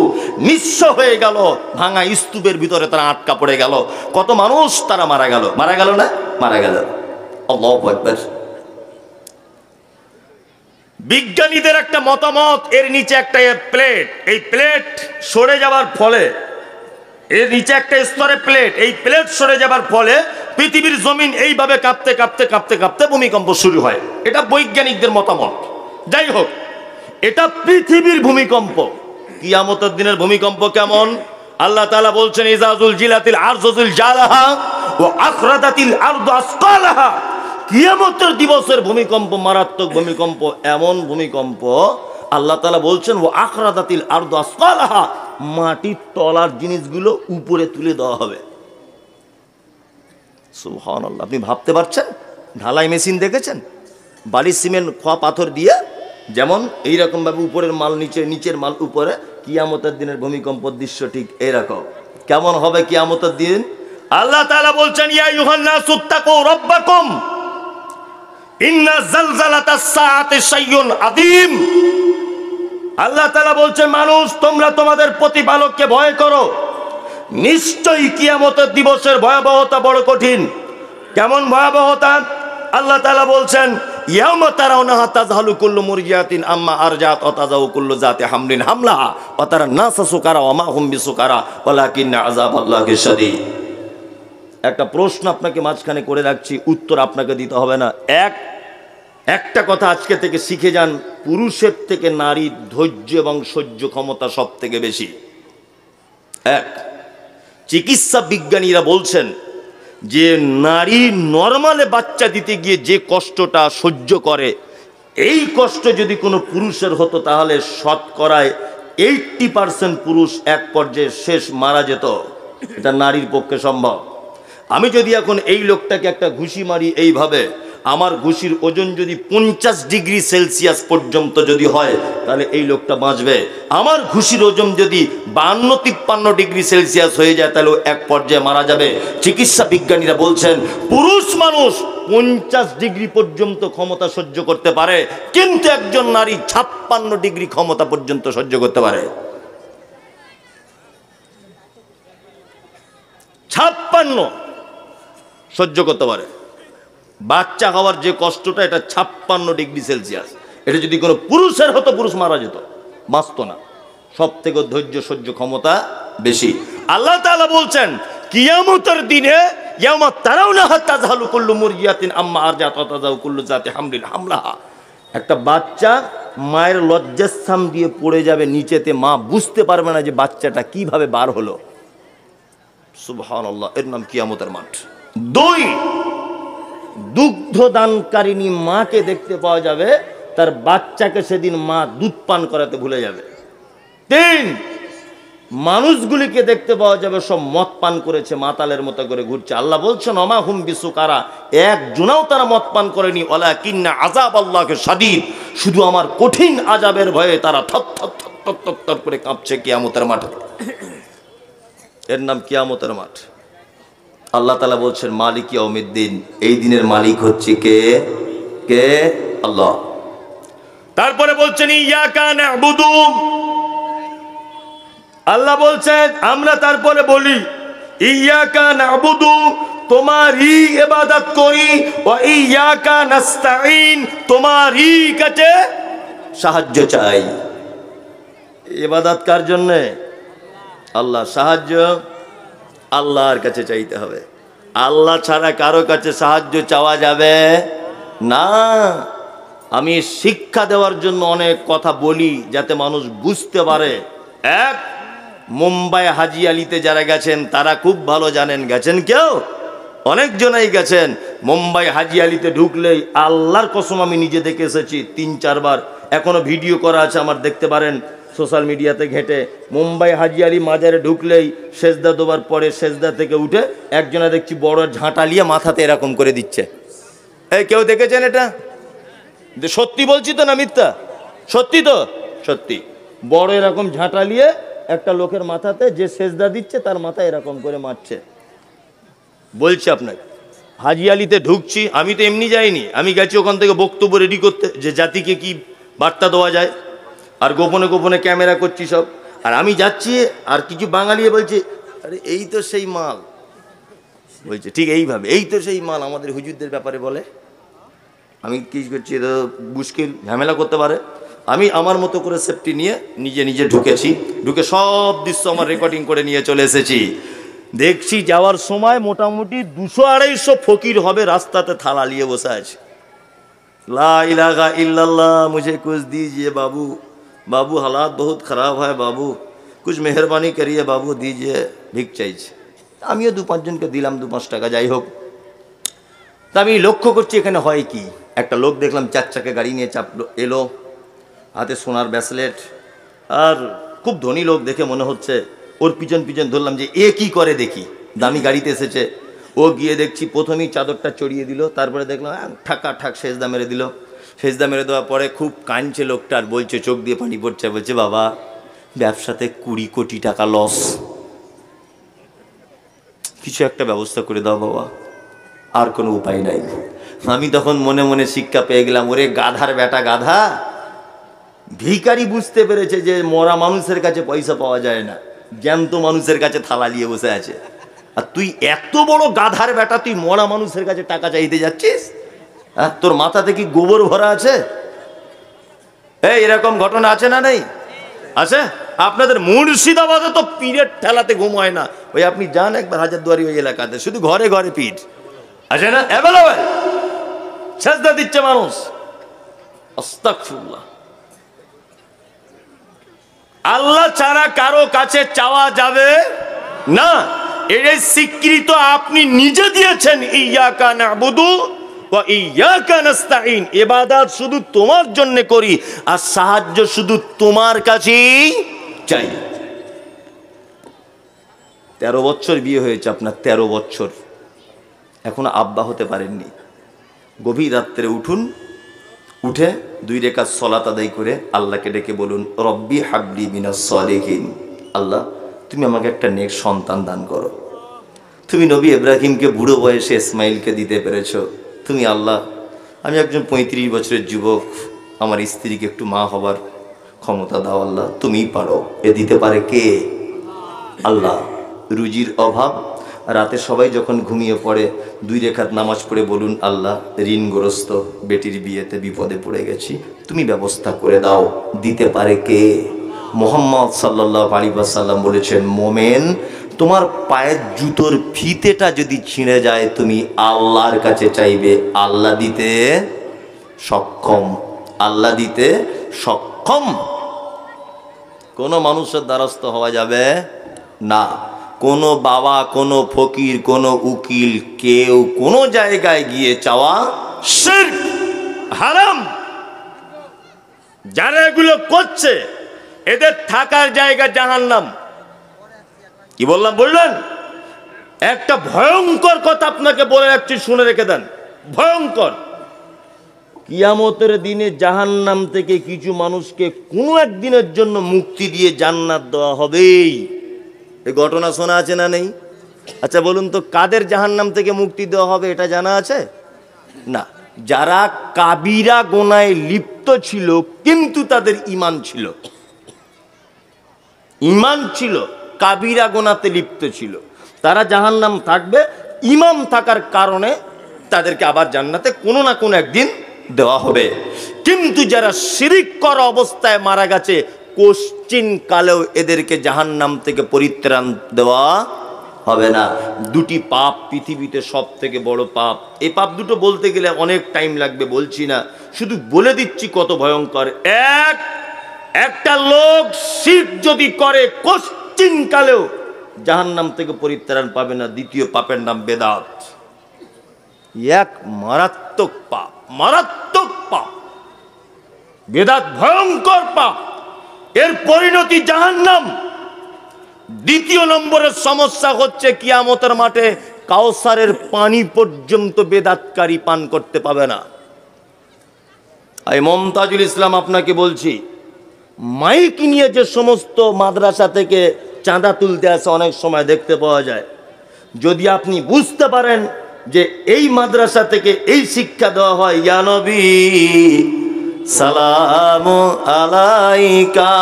নিঃস্ব হয়ে গেল। ভাঙা স্তূপের ভিতরে তারা আটকা পড়ে গেল। কত মানুষ তারা মারা গেল। মারা গেল না? মারা গেল। আল্লাহু আকবার। বিজ্ঞানীদের একটা মতামত, এর নিচে একটা প্লেট, এই প্লেট সরে যাওয়ার ফলে, এর নিচে একটা স্তরে প্লেট, এই প্লেট সরে যাবার ফলে পৃথিবীর জমিন এইভাবে কাঁপতে কাঁপতে কাঁপতে কাঁপতে ভূমিকম্প শুরু হয়। এটা বৈজ্ঞানিকদের মতামত। যাই হোক, এটা পৃথিবীর ভূমিকম্প। কিয়ামতের দিনের ভূমিকম্প কেমন? আল্লাহ তাআলা বলছেন, ইজা যুলজিলাতিল আরযু যুলজালাহা ওয়া আখরাজাতিল আরদু আসকালাহা। কিয়ামতের দিবসের ভূমিকম্প মারাত্মক ভূমিকম্প, এমন ভূমিকম্প আল্লাহ তাআলা বলছেন ওয়া আখরাজাতিল আরদু আসকালাহা, মাটির তলার জিনিসগুলো উপরে তুলে দেওয়া হবে। সুবহানাল্লাহ। আপনি ভাবতে পারছেন? ঢালাই মেশিন দেখেছেন? বালি সিমেন্ট খোয়া পাথর দিয়ে যেমন এইরকম ভাবে উপরের মাল নিচে, নিচের মাল উপরে। কিয়ামতের দিনের ভূমিকম্পের দৃশ্য ঠিক এরকম। কেমন হবে কিয়ামতের দিন? আল্লাহ তাআলা বলছেন, ইয়া আইয়ুহান নাসু তাকু রাব্বাকুম ইন্না যালজালাতাস সাআতি শাইউন আযীম। আল্লাহ তাআলা বলছেন, মানুষ তোমরা তোমাদের প্রতিপালককে ভয় করো, নিশ্চয়ই কিয়ামতের দিবসের ভয়াবহতা বড় কঠিন। কেমন ভয়াবহতা? আল্লাহ তাআলা বলছেন, ইয়াউমা তারাউনাহা তাযহালু কুল্লু মুরজিআতিন আম্মা আরজাত ওয়া তাযাউ কুল্লু যাতি হামলিন হামলাহা ওয়া তারান নাসা সুকারা ওয়া মা হুম বিসুকারা ওয়ালাকিন্না আযাবাল্লাহি শাদীদ। একটা প্রশ্ন আপনাকে মাঝখানে করে রাখছি, উত্তর আপনাকে দিতে হবে না। একটা কথা আজকে থেকে শিখে যান, পুরুষের থেকে নারীর ধৈর্য এবং সহ্য ক্ষমতা সব থেকে বেশি। এক, চিকিৎসা বিজ্ঞানীরা বলছেন যে নারী নরমালে বাচ্চা দিতে গিয়ে যে কষ্টটা সহ্য করে, এই কষ্ট যদি কোনো পুরুষের হতো তাহলে শতকরায় 80% পুরুষ এক পর্যায়ে শেষ মারা যেত। এটা নারীর পক্ষে সম্ভব। আমি যদি এখন এই লোকটাকে একটা ঘুষি মারি এইভাবে, আমার ঘুষির ওজন যদি 50 ডিগ্রি সেলসিয়াস পর্যন্ত যদি হয় তাহলে এই লোকটা বাঁচবে। আমার ঘুষির ওজন যদি 52-53 ডিগ্রি সেলসিয়াস হয়ে যায় তাহলে এক পর্যায়ে মারা যাবে। চিকিৎসা বিজ্ঞানীরা বলছেন পুরুষ মানুষ 50 ডিগ্রি পর্যন্ত ক্ষমতা সহ্য করতে পারে, কিন্তু একজন নারী 56 ডিগ্রি ক্ষমতা পর্যন্ত সহ্য করতে পারে। 56 সহ্য করতে পারে। বাচ্চা হওয়ার যে কষ্টটা, এটা 56 ডিগ্রি সেলসিয়াস। এটা যদি কোনো পুরুষের হতো, পুরুষ মারা যেত, বাঁচত না। সব থেকে ধৈর্য সহ্য ক্ষমতা বেশি। আল্লাহ তাআলা বলছেন কিয়ামতের দিনে ইয়াউমা তারাউনাহা তাযহালু কুল্লু মুরজিয়াতিন আম্মা আরজাত ওয়া তাযাউ কুল্লু যাতি হামলিন হামলাহা। একটা বাচ্চা মায়ের লজ্জাস্থান দিয়ে পড়ে যাবে নিচেতে, মা বুঝতে পারবে না যে বাচ্চাটা কিভাবে বার হলো। সুবহানাল্লাহ, এর নাম কিয়ামতের মাঠ। দুই, দুগ্ধ দানকারিনী মাকে দেখতে পাওয়া যাবে, তার বাচ্চাকে সেদিন মা দুধ পান করাতে ভুলে যাবে। তিন, মানুষগুলিকে দেখতে পাওয়া যাবে সব মদ পান করেছে, মাতালের মতো করে ঘুরছে। আল্লাহ বলছেন ওমা হুম বিসুকারা, একজনাও তারা মদ পান করেনি, ওয়ালাকিন্না আযাবাল্লাহি শাদীদ, শুধু আমার কঠিন আযাবের ভয়ে তারা থর করে কাঁপছে কিয়ামতের মাঠে। এর নাম কিয়ামতের মাঠ। আল্লাহ তাআলা বলছেন মালিক ইয়াউমিদ্দিন, এই দিনের মালিক হচ্ছে কে? কে? আল্লাহ। তারপরে বলছেন ইয়াকা না'বুদু, আল্লাহ বলছেন আমরা তারপরে বলি ইয়াকা না'বুদু, তোমারই ইবাদত করি, ওয়া ইয়াকা নাস্তাঈন, তোমারই কাছে সাহায্য চাই। ইবাদত কার জন্য? আল্লাহ। সাহায্য আল্লাহর কাছে চাইতে হবে। আল্লাহ ছাড়া কারো কাছে সাহায্য চাওয়া যাবে না। আমি শিক্ষা দেওয়ার জন্য অনেক কথা বলি যাতে মানুষ বুঝতে পারে। এক, মুম্বাই হাজি আলিতে যারা গেছেন তারা খুব ভালো জানেন। গেছেন কেউ? অনেকজনাই গেছেন। মুম্বাই হাজি আলিতে ঢুকলেই আল্লাহর কসম আমি নিজে দেখে এসেছি 3-4 বার, এখনো ভিডিও করা আছে আমার, দেখতে পারেন সোশ্যাল মিডিয়াতে ঘেঁটে। মুম্বাই হাজি আলি মাজারে ঢুকলেই সেজদা দেওয়ার পরে সেজদা থেকে উঠে একজনা দেখছি বড় ঝাঁটা নিয়ে মাথাতে এরকম করে দিচ্ছে। এই কেউ দেখেছেন এটা? সত্যি বলছি তো না মিথ্যা? সত্যি তো? সত্যি। বড় এরকম ঝাঁটা নিয়ে একটা লোকের মাথাতে, যে সেজদা দিচ্ছে তার মাথা এরকম করে মারছে। বলছি আপনাকে, হাজি আলিতে ঢুকছি, আমি তো এমনি যাইনি, আমি গেছি ওখান থেকে বক্তব্য রেডি করতে, যে জাতিকে কি বার্তা দেওয়া যায়, আর গোপনে গোপনে ক্যামেরা করছি সব। আর আমি যাচ্ছি, আর কিছু বাঙালি বলছে আরে এই তো সেই মাল, বলছে ঠিক এইভাবে, এই তো সেই মাল আমাদের হুজুরদের ব্যাপারে বলে। আমি কি করছি, তো মুশকিল ঝামেলা করতে পারে। আমি আমার মতো করে সেফটি নিয়ে নিজে নিজে ঢুকেছি, ঢুকে সব দৃশ্য আমার রেকর্ডিং করে নিয়ে চলে এসেছি। দেখছি যাওয়ার সময় মোটামুটি 200-250 ফকির হবে রাস্তাতে থালা নিয়ে বসে আছে। লা ইলাহা ইল্লাল্লাহ, মুঝে কুছ দीजिए বাবু, বাবু হালাত বহুত খারাপ হয় বাবু, কুছ মেহরবানি করিয়ে বাবু দीजिए, ভিক চাইছে। আমিও 2-5 জনকে দিলাম 2-5 টাকা, যাই হোক। তা আমি লক্ষ্য করছি এখানে হয় কি, একটা লোক দেখলাম 4 চাকা গাড়ি নিয়ে চাপলো, এলো, হাতে সোনার ব্রেসলেট, আর খুব ধনী লোক দেখে মনে হচ্ছে। ওর পিছন পিছন ধরলাম যে এ কি করে দেখি, দামি গাড়িতে এসেছে। ও গিয়ে দেখছি প্রথমেই চাদরটা চড়িয়ে দিল, তারপরে দেখলাম ঠাকা ঠাক সেজদা মেরে দিল। সেজদা মেরে দেওয়ার পরে খুব কাঁদছে লোকটা, আর বলছে, চোখ দিয়ে পানি পড়ছে, বলছে বাবা ব্যবসাতে 20 কোটি টাকা লস, কিছু একটা ব্যবস্থা করে দাও বাবা, আর কোনো উপায় নাই। আমি তখন মনে মনে শিক্ষা পেয়ে গেলাম, ওরে গাধার বেটা গাধা, ভিখারি বুঝতে পেরেছে যে মরা মানুষের কাছে পয়সা পাওয়া যায় না, জ্যান্ত মানুষের কাছে থালা নিয়ে বসে আছে। আর তুই এত বড় গাধার বেটা, তুই মরা মানুষের কাছে টাকা চাইতে যাচ্ছিস? হ্যাঁ, তোর মাথাতে কি গোবর ভরা আছে? এই এরকম ঘটনা আছে না? নেই? আছে। আপনাদের মুর্শিদাবাদে তো পীরের ঠেলাতে ঘুম হয় না। ওই আপনি যান একবার হাজারদুয়ারি ওই এলাকাতে, শুধু ঘরে ঘরে পীর আছে না, অ্যাভেলেবেল। সেজদা দিচ্ছে মানুষ, আস্তাগফিরুল্লাহ। আল্লাহ ছাড়া কারো কাছে চাওয়া যাবে না, এর স্বীকৃত আপনি নিজে দিয়েছেন। ইয়াকা না'বুদু ওয়া ইয়াকা নাস্তাঈন, ইবাদত শুধু তোমার জন্য করি আর সাহায্য শুধু তোমার কাছেই চাই। 13 বছর বিয়ে হয়েছে আপনার, 13 বছর এখনো আব্বা হতে পারেননি। গভীর রাত্রে উঠুন, উঠে 2 রাকাত সালাত আদায় করে আল্লাহকে ডেকে বলুন, রব্বি হাবলি মিনাস সালিহিন, আল্লাহ তুমি আমাকে একটা নেক সন্তান দান করো। তুমি নবী ইব্রাহিমকে বুড়ো বয়সে ইসমাইলকে দিতে পেরেছো, তুমি আল্লাহ আমি একজন 35 বছরের যুবক, আমার স্ত্রীকে একটু মা হবার ক্ষমতা দাও আল্লাহ, তুমিই পারো। এ দিতে পারে কে? আল্লাহ। রুজির অভাব, রাতে সবাই যখন ঘুমিয়ে পড়ে 2 রাকাত নামাজ পড়ে বলুন, আল্লাহ ঋণগ্রস্ত বেটির বিয়েতে বিপদে পড়ে গেছি, তুমি ব্যবস্থা করে দাও। দিতে পারে কে? মুহাম্মদ সাল্লাল্লাহু আলাইহি ওয়াসাল্লাম বলেছেন, মোমেন তোমার পায়ের জুতোর ফিতেটা যদি ছিঁড়ে যায় তুমি আল্লাহর কাছে চাইবে, আল্লাহ দিতে সক্ষম, আল্লাহ দিতে সক্ষম। কোনো মানুষের দ্বারস্থ হওয়া যাবে না। কোনো বাবা, কোনো ফকির, কোনো উকিল, কেউ কোনো জায়গায় গিয়ে চাওয়া শিরক, হারাম। যারা এগুলো করছে এদের থাকার জায়গা জাহান্নাম। কি বললাম বললেন? একটা ভয়ঙ্কর কথা আপনাকে বলে রাখছি, শুনে রেখে দেন, ভয়ঙ্কর। কিয়ামতের দিনে জাহান্নাম থেকে কিছু মানুষকে কোনো একদিনের জন্য মুক্তি দিয়ে জান্নাত দেওয়া হবেই। এই ঘটনা শোনা আছে না নেই? আচ্ছা বলুন তো, কাদের জাহান্নাম থেকে মুক্তি দেওয়া হবে এটা জানা আছে? না, যারা কাবিরা গোনায় লিপ্ত ছিল কিন্তু তাদের ঈমান ছিল, ঈমান ছিল, কাবিরা গোনাতে লিপ্ত ছিল, তারা জাহান্নাম থাকবে। ঈমান থাকার কারণে তাদেরকে আবার জান্নাতে কোনো না কোনো একদিন দেওয়া হবে। কিন্তু যারা শিরিক করা অবস্থায় মারা গেছে, কোশ্চিন কালেও এদেরকে জাহান্নাম থেকে পরিত্রাণ দেওয়া হবে না। 2টি পাপ পৃথিবীতে সব থেকে বড় পাপ। এই পাপ দুটো বলতে গেলে অনেক টাইম লাগবে, বলছি না, শুধু বলে দিচ্ছি কত ভয়ঙ্কর। একটা লোক শিরক যদি করে কোশ্চিন কালেও জাহান্নাম থেকে পরিত্রাণ পাবে না। দ্বিতীয় পাপের নাম বেদাত। এক মারাত্মক পাপ, মারাত্মক পাপ। বেদাত ভয়ঙ্কর পাপ, এর পরিণতি জাহান্নাম। দ্বিতীয় নম্বরের সমস্যা হচ্ছে কিয়ামতের মাঠে কাউসারের পানি পর্যন্ত বেদাতকারী পান করতে পাবে না। এই মমতাজুল ইসলাম আপনাকে বলছি, মাইক নিয়ে যে সমস্ত মাদ্রাসা থেকে চাঁদা তুলতে আসে অনেক সময় দেখতে পাওয়া যায়, যদি আপনি বুঝতে পারেন যে এই মাদ্রাসা থেকে এই শিক্ষা দেওয়া হয়, ইয়া নবী সালামু আলাইকা,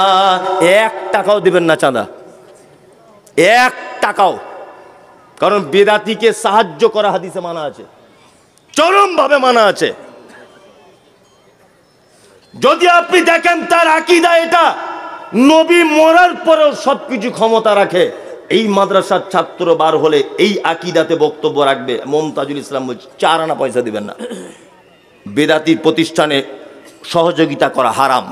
1 টাকাও দিবেন না চাঁদা, 1 টাকাও। কারণ বেদাতিকে সাহায্য করা হাদিসে মানা আছে, চরমভাবে মানা আছে। যদি আপনি দেখেন তার আকীদা এটা, নবী মরার পরেও সবকিছু ক্ষমতা রাখে, এই মাদ্রাসার ছাত্র বার হলে এই আকীদাতে বক্তব্য রাখবে, মমতাজুল ইসলাম বলছে 4 আনা পয়সা দিবেন না। বেদাতির প্রতিষ্ঠানে সহযোগিতা করা হারাম,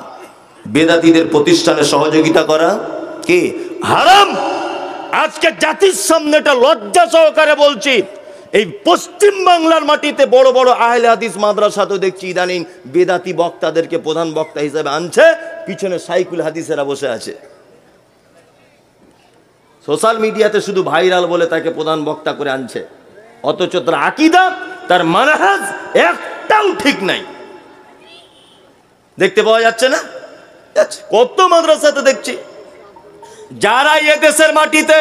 বেদাতিদের প্রতিষ্ঠানে সহযোগিতা করা কি হারাম। আজকে জাতির সামনে এটা লজ্জা সহকারে বলছি, এই পশ্চিম বাংলার মাটিতে বড় বড় আহলে হাদিস মাদ্রাসা তো দেখছি ইদানিং বেদাতি বক্তাদেরকে প্রধান বক্তা হিসেবে আনছে, পিছনে সাইকুল হাদিসেরা বসে আছে। সোশ্যাল মিডিয়াতে শুধু ভাইরাল বলে তাকে প্রধান বক্তা করে আনছে, অথচ তার আকীদা, তার মানহাজ একটাও ঠিক নাই। দেখতে পাওয়া যাচ্ছে না? কত মাদ্রাসাতে দেখছি। যারা এদেশের মাটিতে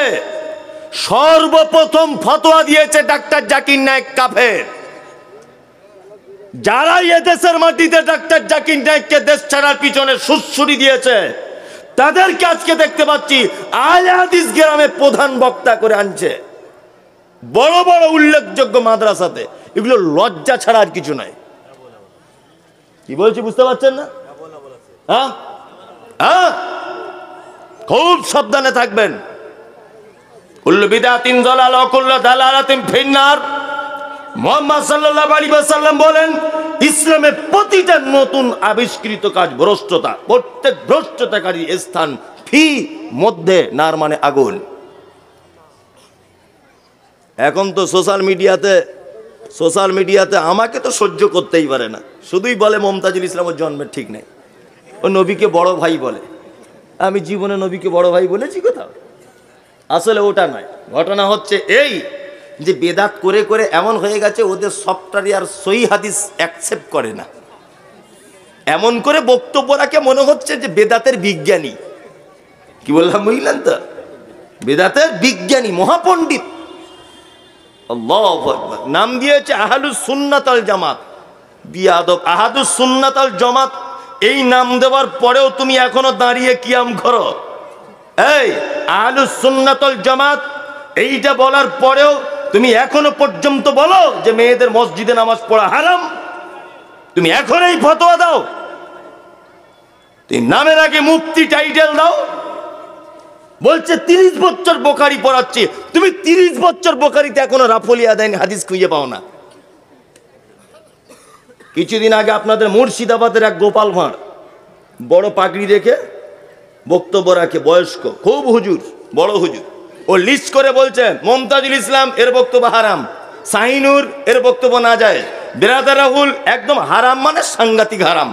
সর্বপ্রথম ফতোয়া দিয়েছে ডাক্তার জাকির নায়েক কাফের, যারা এদেশের মাটিতে ডাক্তার জাকির নায়েককে দেশ ছাড়ার পিছনে সুড়সুড়ি দিয়েছে, তাদেরকে আজকে দেখতে পাচ্ছি আহলে হাদিস গ্রামে প্রধান বক্তা করে আনছে, বড় বড় উল্লেখযোগ্য মাদ্রাসাতে। এগুলো লজ্জা ছাড়া আর কিছু নাই। কি বলছি বুঝতে পারছেন না? হ্যাঁ হ্যাঁ, খুব সাবধানে থাকবেন। কুল্লু বিদআতিন যালালা ওয়া কুল্লু দালালাতিন ফিন্নার। মুহাম্মদ সাল্লাল্লাহু আলাইহি ওয়াসাল্লাম বলেন, ইসলামে প্রতিটা নতুন আবিষ্কৃত কাজ ভ্রষ্টতা, প্রত্যেক ভ্রষ্টতাকারী স্থান ফি মধ্যে নার মানে আগুন। এখন তো সোশ্যাল মিডিয়াতে আমাকে তো সহ্য করতেই পারে না, শুধুই বলে মমতাজুল ইসলামের জন্মের ঠিক নেই, ও নবীকে বড় ভাই বলে। আমি জীবনে নবীকে বড় ভাই বলেছি কোথাও? আসলে ওটা নয়, ঘটনা হচ্ছে এই যে বেদাত করে করে এমন হয়ে গেছে ওদের সফটওয়্যার সহি হাদিস অ্যাকসেপ্ট করে না, এমন করে বক্তব্য রাখে মনে হচ্ছে যে বেদাতের বিজ্ঞানী। কি বললাম বুঝলেন তো? বেদাতের বিজ্ঞানী, মহাপণ্ডিত। আল্লাহু আকবার। নাম দিয়েছে আহলুস সুন্নাত ওয়াল জামাত। বিয়াদব, আহাদুস সুন্নাত ওয়াল জামাত এই নাম দেওয়ার পরেও তুমি এখনো দাঁড়িয়ে কিয়াম করো। এই আহলুস সুন্নাত ওয়াল জামাত এইটা বলার পরেও তুমি এখনো পর্যন্ত বলো যে মেয়েদের মসজিদে নামাজ পড়া হারাম। তুমি এখন এই ফতোয়া দাও, তুমি নামের আগে মুফতি টাইটেল দাও। বলছে 30 বছর বোখারি পড়াচ্ছি, তুমি 30 বছর বোখারিতে এখনো রাফলি আদাইন হাদিস খুঁজে পাও না। কিছুদিন আগে আপনাদের মুর্শিদাবাদের এক গোপাল ভাঁড় বড় পাগড়ি রেখে বক্তব্য রাখে, বয়স্ক খুব হুজুর, বড় হুজুর। ও লিস্ট করে বলছে মমতাজুল ইসলাম এর বক্তব্য হারাম, শাহিনুর এর বক্তব্য না যায়, বিরাদার রাহুল একদম হারাম মানে সাংঘাতিক হারাম,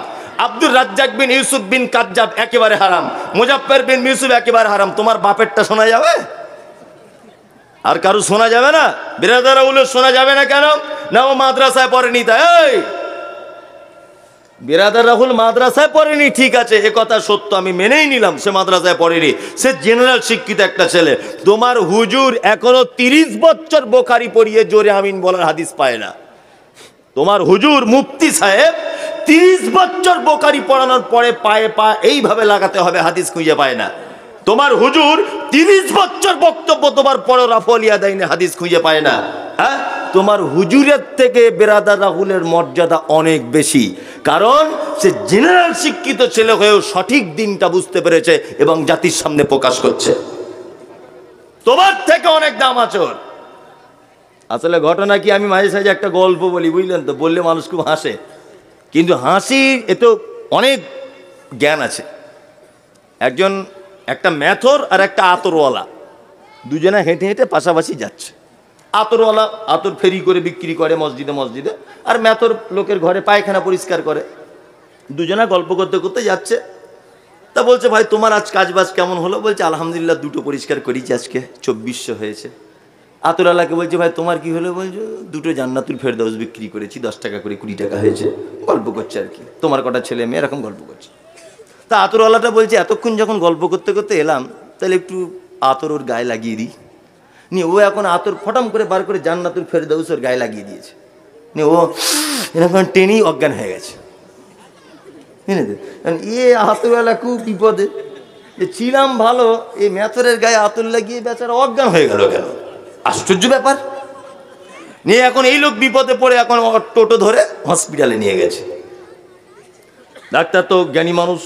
আব্দুর রাজ্জাক বিন ইউসুফ বিন কাজ্জাব একেবারে হারাম, মুজাফফর বিন ইউসুফ একেবারে হারাম। তোমার বাপেরটা শোনা যাবে? আর কারো শোনা যাবে না? বিরাদার রাহুলের শোনা যাবে না কেন? না ও মাদ্রাসায় পড়েনি তাই। বিরাদার রাহুল মাদ্রাসায় পড়েনি, ঠিক আছে, এ কথা সত্য, আমি মেনেই নিলাম সে মাদ্রাসায় পড়েনি, সে জেনারেল শিক্ষিত একটা ছেলে। তোমার হুজুর এখনো 30 বছর বোখারি পড়িয়ে জোরে আমিন বলার হাদিস পায় না। তোমার হুজুর মুফতি সাহেব 30 বছর বোখারি পড়ানোর পরে পায়ে পা এইভাবে লাগাতে হবে হাদিস খুঁজে পায় না। তোমার হুজুর 30 বছর বক্তব্য তোমার পরে রাফলিয়া দেয়নি, হাদিস খুঁজে পায় না। হ্যাঁ, তোমার হুজুরের থেকে বিরাদার রাহুলের মর্যাদা অনেক বেশি, কারণ সে জেনারেল শিক্ষিত ছেলে হয়েও সঠিক দিনটা বুঝতে পেরেছে এবং জাতির সামনে প্রকাশ করছে। তোমার থেকে অনেক দাম আচর। আসলে ঘটনা কি, আমি মাঝে সাঝে একটা গল্প বলি, বুঝলেন তো, বললে মানুষ খুব হাসে, কিন্তু হাসি এতে অনেক জ্ঞান আছে। একটা ম্যাথর আর একটা আতরওয়ালা, দুজনে হেঁটে হেঁটে পাশাপাশি যাচ্ছে। আতরওয়ালা আতর ফেরি করে বিক্রি করে মসজিদে, আর ম্যাথর লোকের ঘরে পায়খানা পরিষ্কার করে। দুজনে গল্প করতে করতে যাচ্ছে। তা বলছে, ভাই তোমার আজ কাজবাজ কেমন হলো? বলছে, আলহামদুলিল্লাহ, 2টো পরিষ্কার করেছি আজকে, 2400 হয়েছে। আতরওয়ালাকে বলছে, ভাই তোমার কি হলো? বলছে, 2টো জান্নাতুল ফেরদাউস বিক্রি করেছি, 10 টাকা করে, 20 টাকা হয়েছে। গল্প করছে আর কি, তোমার কটা ছেলে মেয়ে, এরকম গল্প করছে। তা আতরওয়ালাটা বলছে, এতক্ষণ যখন গল্প করতে করতে এলাম, তাহলে একটু আতর ওর গায়ে লাগিয়ে দিই। নিয়ে ও এখন আতর ফটাম করে বার করে জান্নাতুল ফেরদাউস ওর গায়ে লাগিয়ে দিয়েছে। নিয়ে ও এরকম টেনেই অজ্ঞান হয়ে গেছে। আতরওয়ালা খুব বিপদে, যে ছিলাম ভালো, এই ম্যাথরের গায়ে আতর লাগিয়ে বেচারা অজ্ঞান হয়ে গেল কেন? আশ্চর্য ব্যাপার। নিয়ে এখন এই লোক বিপদে পড়ে এখন টোটো ধরে হসপিটালে নিয়ে গেছে। ডাক্তার তো জ্ঞানী মানুষ,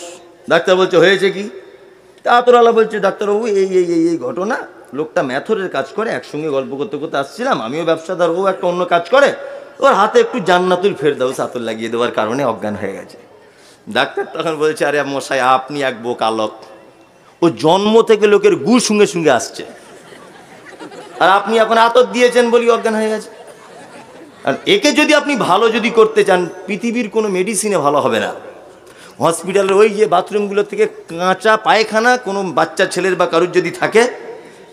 ডাক্তার বলছে, হয়েছে কি? তা আতরওয়ালা বলছে, ডাক্তারবাবু এই ঘটনা, লোকটা ম্যাথরের কাজ করে, একসঙ্গে গল্প করতে করতে আসছিলাম, আমিও ব্যবসাদার, ও একটা অন্য কাজ করে, ওর হাতে একটু জান্নাতুল ফেরদাউস আতর লাগিয়ে দেওয়ার কারণে অজ্ঞান হয়ে গেছে। ডাক্তার তখন বলছে, আরে মশাই, আপনি এক বোকা লোক, ও জন্ম থেকে লোকের গু শুঙ্গে শুঙ্গে আসছে, আর আপনি এখন আতর দিয়েছেন বলি অজ্ঞান হয়ে গেছে। আর একে যদি আপনি ভালো যদি করতে চান, পৃথিবীর কোনো মেডিসিনে ভালো হবে না। হসপিটালের ওই যে বাথরুমগুলো থেকে কাঁচা পায়খানা কোনো বাচ্চা ছেলের বা কারুর যদি থাকে,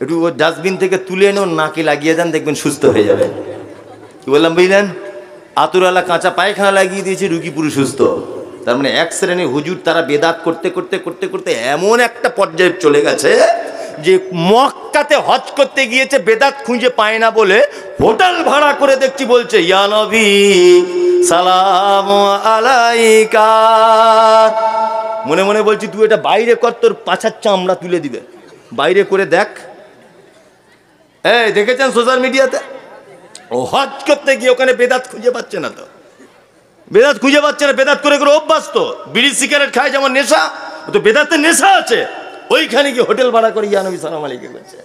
একটু ওর ডাস্টবিন থেকে তুলে এনে ওর নাকে লাগিয়ে দেন, দেখবেন সুস্থ হয়ে যাবে। কি বললাম বুঝলেন? আতরওয়ালা কাঁচা পায়খানা লাগিয়ে দিয়েছে, রুগী পুরো সুস্থ। তার মানে এক শ্রেণী হুজুর, তারা বেদাত করতে করতে করতে করতে এমন একটা পর্যায়ে চলে গেছে যে মক্কাতে হজ করতে গিয়েছে, বেদাত খুঁজে পায় না বলে হোটেল ভাড়া করে দেখছি, বলছে, ইয়া নবী সালাম আলাইকা। মনে মনে বলছি, তুই এটা বাইরে কর, তোর পাছার চামড়া তুলে দিবে, বাইরে করে দেখ। এই দেখেছেন সোশ্যাল মিডিয়াতে, ও হজ করতে গিয়ে ওখানে বেদাত খুঁজে পাচ্ছে না, তো বেদাত খুঁজে পাচ্ছে না, বেদাত করে করে অভ্যাস। তো বিড়ি সিগারেট খায় যেমন নেশা, ও তো বেদাতের নেশা আছে, ওইখানে গিয়ে হোটেল ভাড়া করে ইয়া নবী সালাম আলাইকা করছে।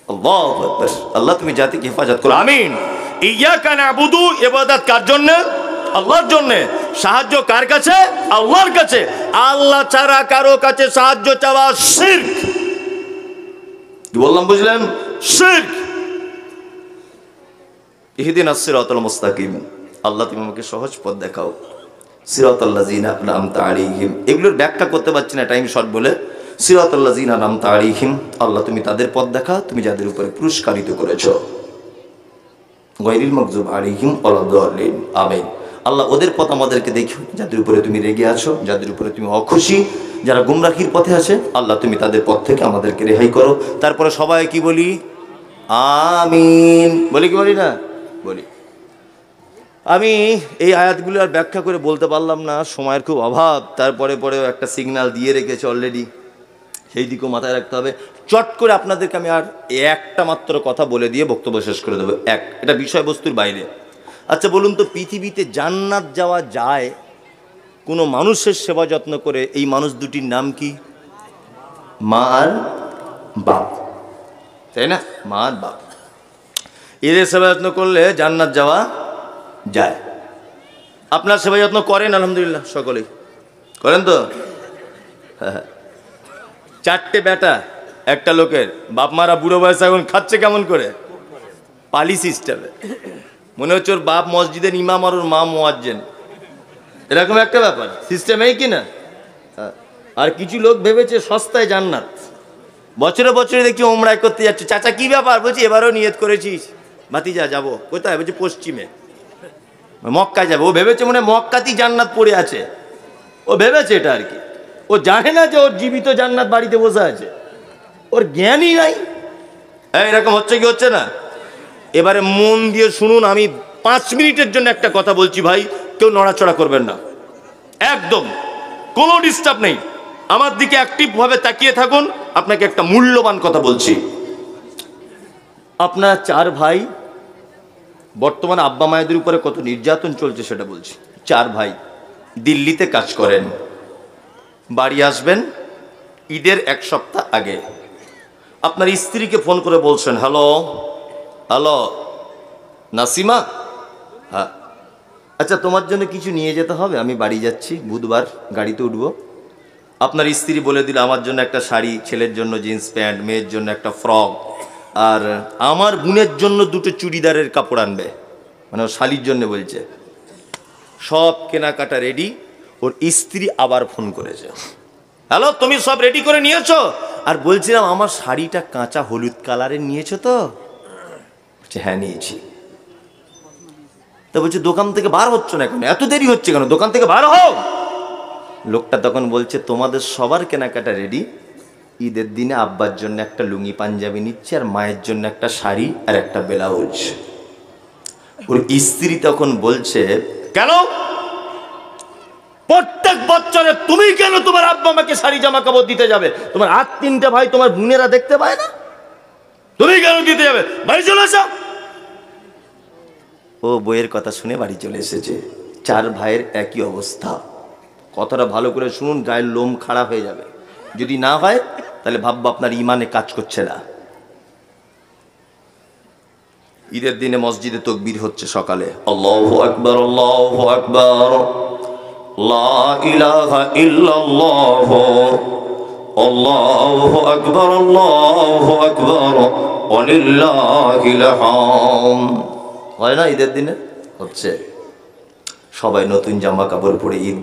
আল্লাহু আকবার। আল্লাহ তুমি জাতিকে হেফাজত করো, আমিন। ইয়াকা নাবুদু, ইবাদত কার জন্য? আল্লাহর জন্য। সাহায্য কার কাছে? আল্লাহর কাছে। আল্লাহ ছাড়া কারো কাছে সাহায্য চাওয়া শিরক। কি বললাম বুঝলেন? শিরক। ইহদিনাস সিরাতাল মুস্তাকিম, আল্লাহ তুমি আমাকে সহজ পথ দেখাও। সিরাতাল্লাযিনা আনআমতা আলাইহিম, এগুলোর ব্যাখ্যা করতে পারছি না টাইম শর্ট বলে। সিরাতাল্লাযিনা আনআমতা আলাইহিম, আল্লাহ তুমি তাদের পথ দেখা, তুমি যাদের উপরে পুরস্কারিত করেছো। গায়রিল মাগযুব আলাইহিম ওয়ালাদ-দাল্লিন, আমিন। আল্লাহ ওদের পথ আমাদেরকে দেখিও যাদের উপরে তুমি রেগে আছো, যাদের উপরে তুমি অখুশি, যারা গুমরাহির পথে আছে, আল্লাহ তুমি তাদের পথ থেকে আমাদেরকে রেহাই করো। তারপরে সবাই কি বলি? আমিন বলি কি বলি না? বলি। আমি এই আয়াতগুলো আর ব্যাখ্যা করে বলতে পারলাম না, সময়ের খুব অভাব। তারপরে পরেও একটা সিগন্যাল দিয়ে রেখেছে অলরেডি, সেই দিকেও মাথায় রাখতে হবে। চট করে আপনাদেরকে আমি আর একটা মাত্র কথা বলে দিয়ে বক্তব্য শেষ করে দেবো। এটা বিষয়বস্তুর বাইরে। আচ্ছা বলুন তো, পৃথিবীতে জান্নাত যাওয়া যায় কোনো মানুষের সেবা যত্ন করে, এই মানুষ দুটির নাম কি? মা আর বাপ, তাই না? মা আর বাপ, এদের সেবা যত্ন করলে জান্নাত যাওয়া যায়। আপনার সেবা যত্ন করেন? আলহামদুলিল্লাহ সকলেই করেন তো? হ্যাঁ। 4টে বেটা একটা লোকের, বাপ মারা বুড়ো বয়সে এখন খাচ্ছে কেমন করে? পালি সিস্টেমে। মনে হচ্ছে ওর বাপ মসজিদের ইমাম আর ওর মা মুয়াজ্জিন, এরকম একটা ব্যাপার সিস্টেম, এই কিনা? আর কিছু লোক ভেবেছে সস্তায় জান্নাত। বছরে বছরে দেখছি ওমরায় করতে যাচ্ছে। চাচা কি ব্যাপার? বলছি এবারও নিয়ত করেছিস। ভাতিজা যাবো। কোথায়? বলছি পশ্চিমে, মক্কায় যাবে। ও ভেবেছে মনে হয় মক্কাতেই জান্নাত পড়ে আছে, ও ভেবেছে এটা আর কি। ও জানে না যে ওর জীবিত জান্নাত বাড়িতে বসে আছে, ওর জ্ঞানই নাই। এরকম হচ্ছে কি হচ্ছে না? এবারে মন দিয়ে শুনুন, আমি 5 মিনিটের জন্য একটা কথা বলছি ভাই, কেউ নড়াচড়া করবেন না, একদম কোনো ডিস্টার্ব নেই। আমার দিকে অ্যাক্টিভ ভাবে তাকিয়ে থাকুন। আপনাকে একটা মূল্যবান কথা বলছি। আপনার 4 ভাই, বর্তমানে আব্বা মায়েদের উপরে কত নির্যাতন চলছে সেটা বলছি। 4 ভাই দিল্লিতে কাজ করেন, বাড়ি আসবেন ঈদের 1 সপ্তাহ আগে। আপনার স্ত্রীকে ফোন করে বলছেন, হ্যালো হ্যালো নাসিমা, হ্যাঁ আচ্ছা তোমার জন্য কিছু নিয়ে যেতে হবে, আমি বাড়ি যাচ্ছি, বুধবার গাড়িতে উঠবো। আপনার স্ত্রী বলে দিল আমার জন্য একটা শাড়ি, ছেলের জন্য জিন্স প্যান্ট, মেয়ের জন্য একটা ফ্রক, আর আমার বোনের জন্য 2টো চুড়িদারের কাপড় আনবে, মানে ওর শালির জন্য বলছে। সব কেনাকাটা রেডি। ওর স্ত্রী আবার ফোন করেছে, হ্যালো তুমি সব রেডি করে নিয়েছো? আর বলছিলাম আমার শাড়িটা কাঁচা হলুদ কালারের নিয়েছো তো? বলছে হ্যাঁ নিয়েছি। তো বলছে দোকান থেকে বার হচ্ছ না কেন, এত দেরি হচ্ছে কেন, দোকান থেকে বার হও। লোকটা তখন বলছে তোমাদের সবার কেনাকাটা রেডি, ঈদের দিনে আব্বার জন্য একটা লুঙ্গি পাঞ্জাবি নিচ্ছে, আর মায়ের জন্য একটা শাড়ি আর একটা ব্লাউজ। ওর স্ত্রী তখন বলছে কেন প্রত্যেক বছরে তুমি কেন তোমার আব্বা আমাকে শাড়ি জামা কাপড় দিতে যাবে? তোমার আর 3টে ভাই তোমার বোনেরা দেখতে পায় না, তুমি কেন দিতে যাবে? বাড়ি চলে আসো। ও বইয়ের কথা শুনে বাড়ি চলে এসেছে। 4 ভাইয়ের একই অবস্থা। কথাটা ভালো করে শুনুন, গায়ের লোম খারাপ হয়ে যাবে। যদি না হয় তাহলে ভাববো আপনার ইমানে কাজ করছে না। ঈদের দিনে মসজিদে তাকবীর হচ্ছে সকালে, আল্লাহু আকবার আল্লাহু আকবার, লা ইলাহা ইল্লাল্লাহ, আল্লাহু আকবার ওয়ালিল্লাহিল হামদ। হয় না ঈদের দিনে? হচ্ছে। সবাই নতুন জামা কাপড় পরে ঈদ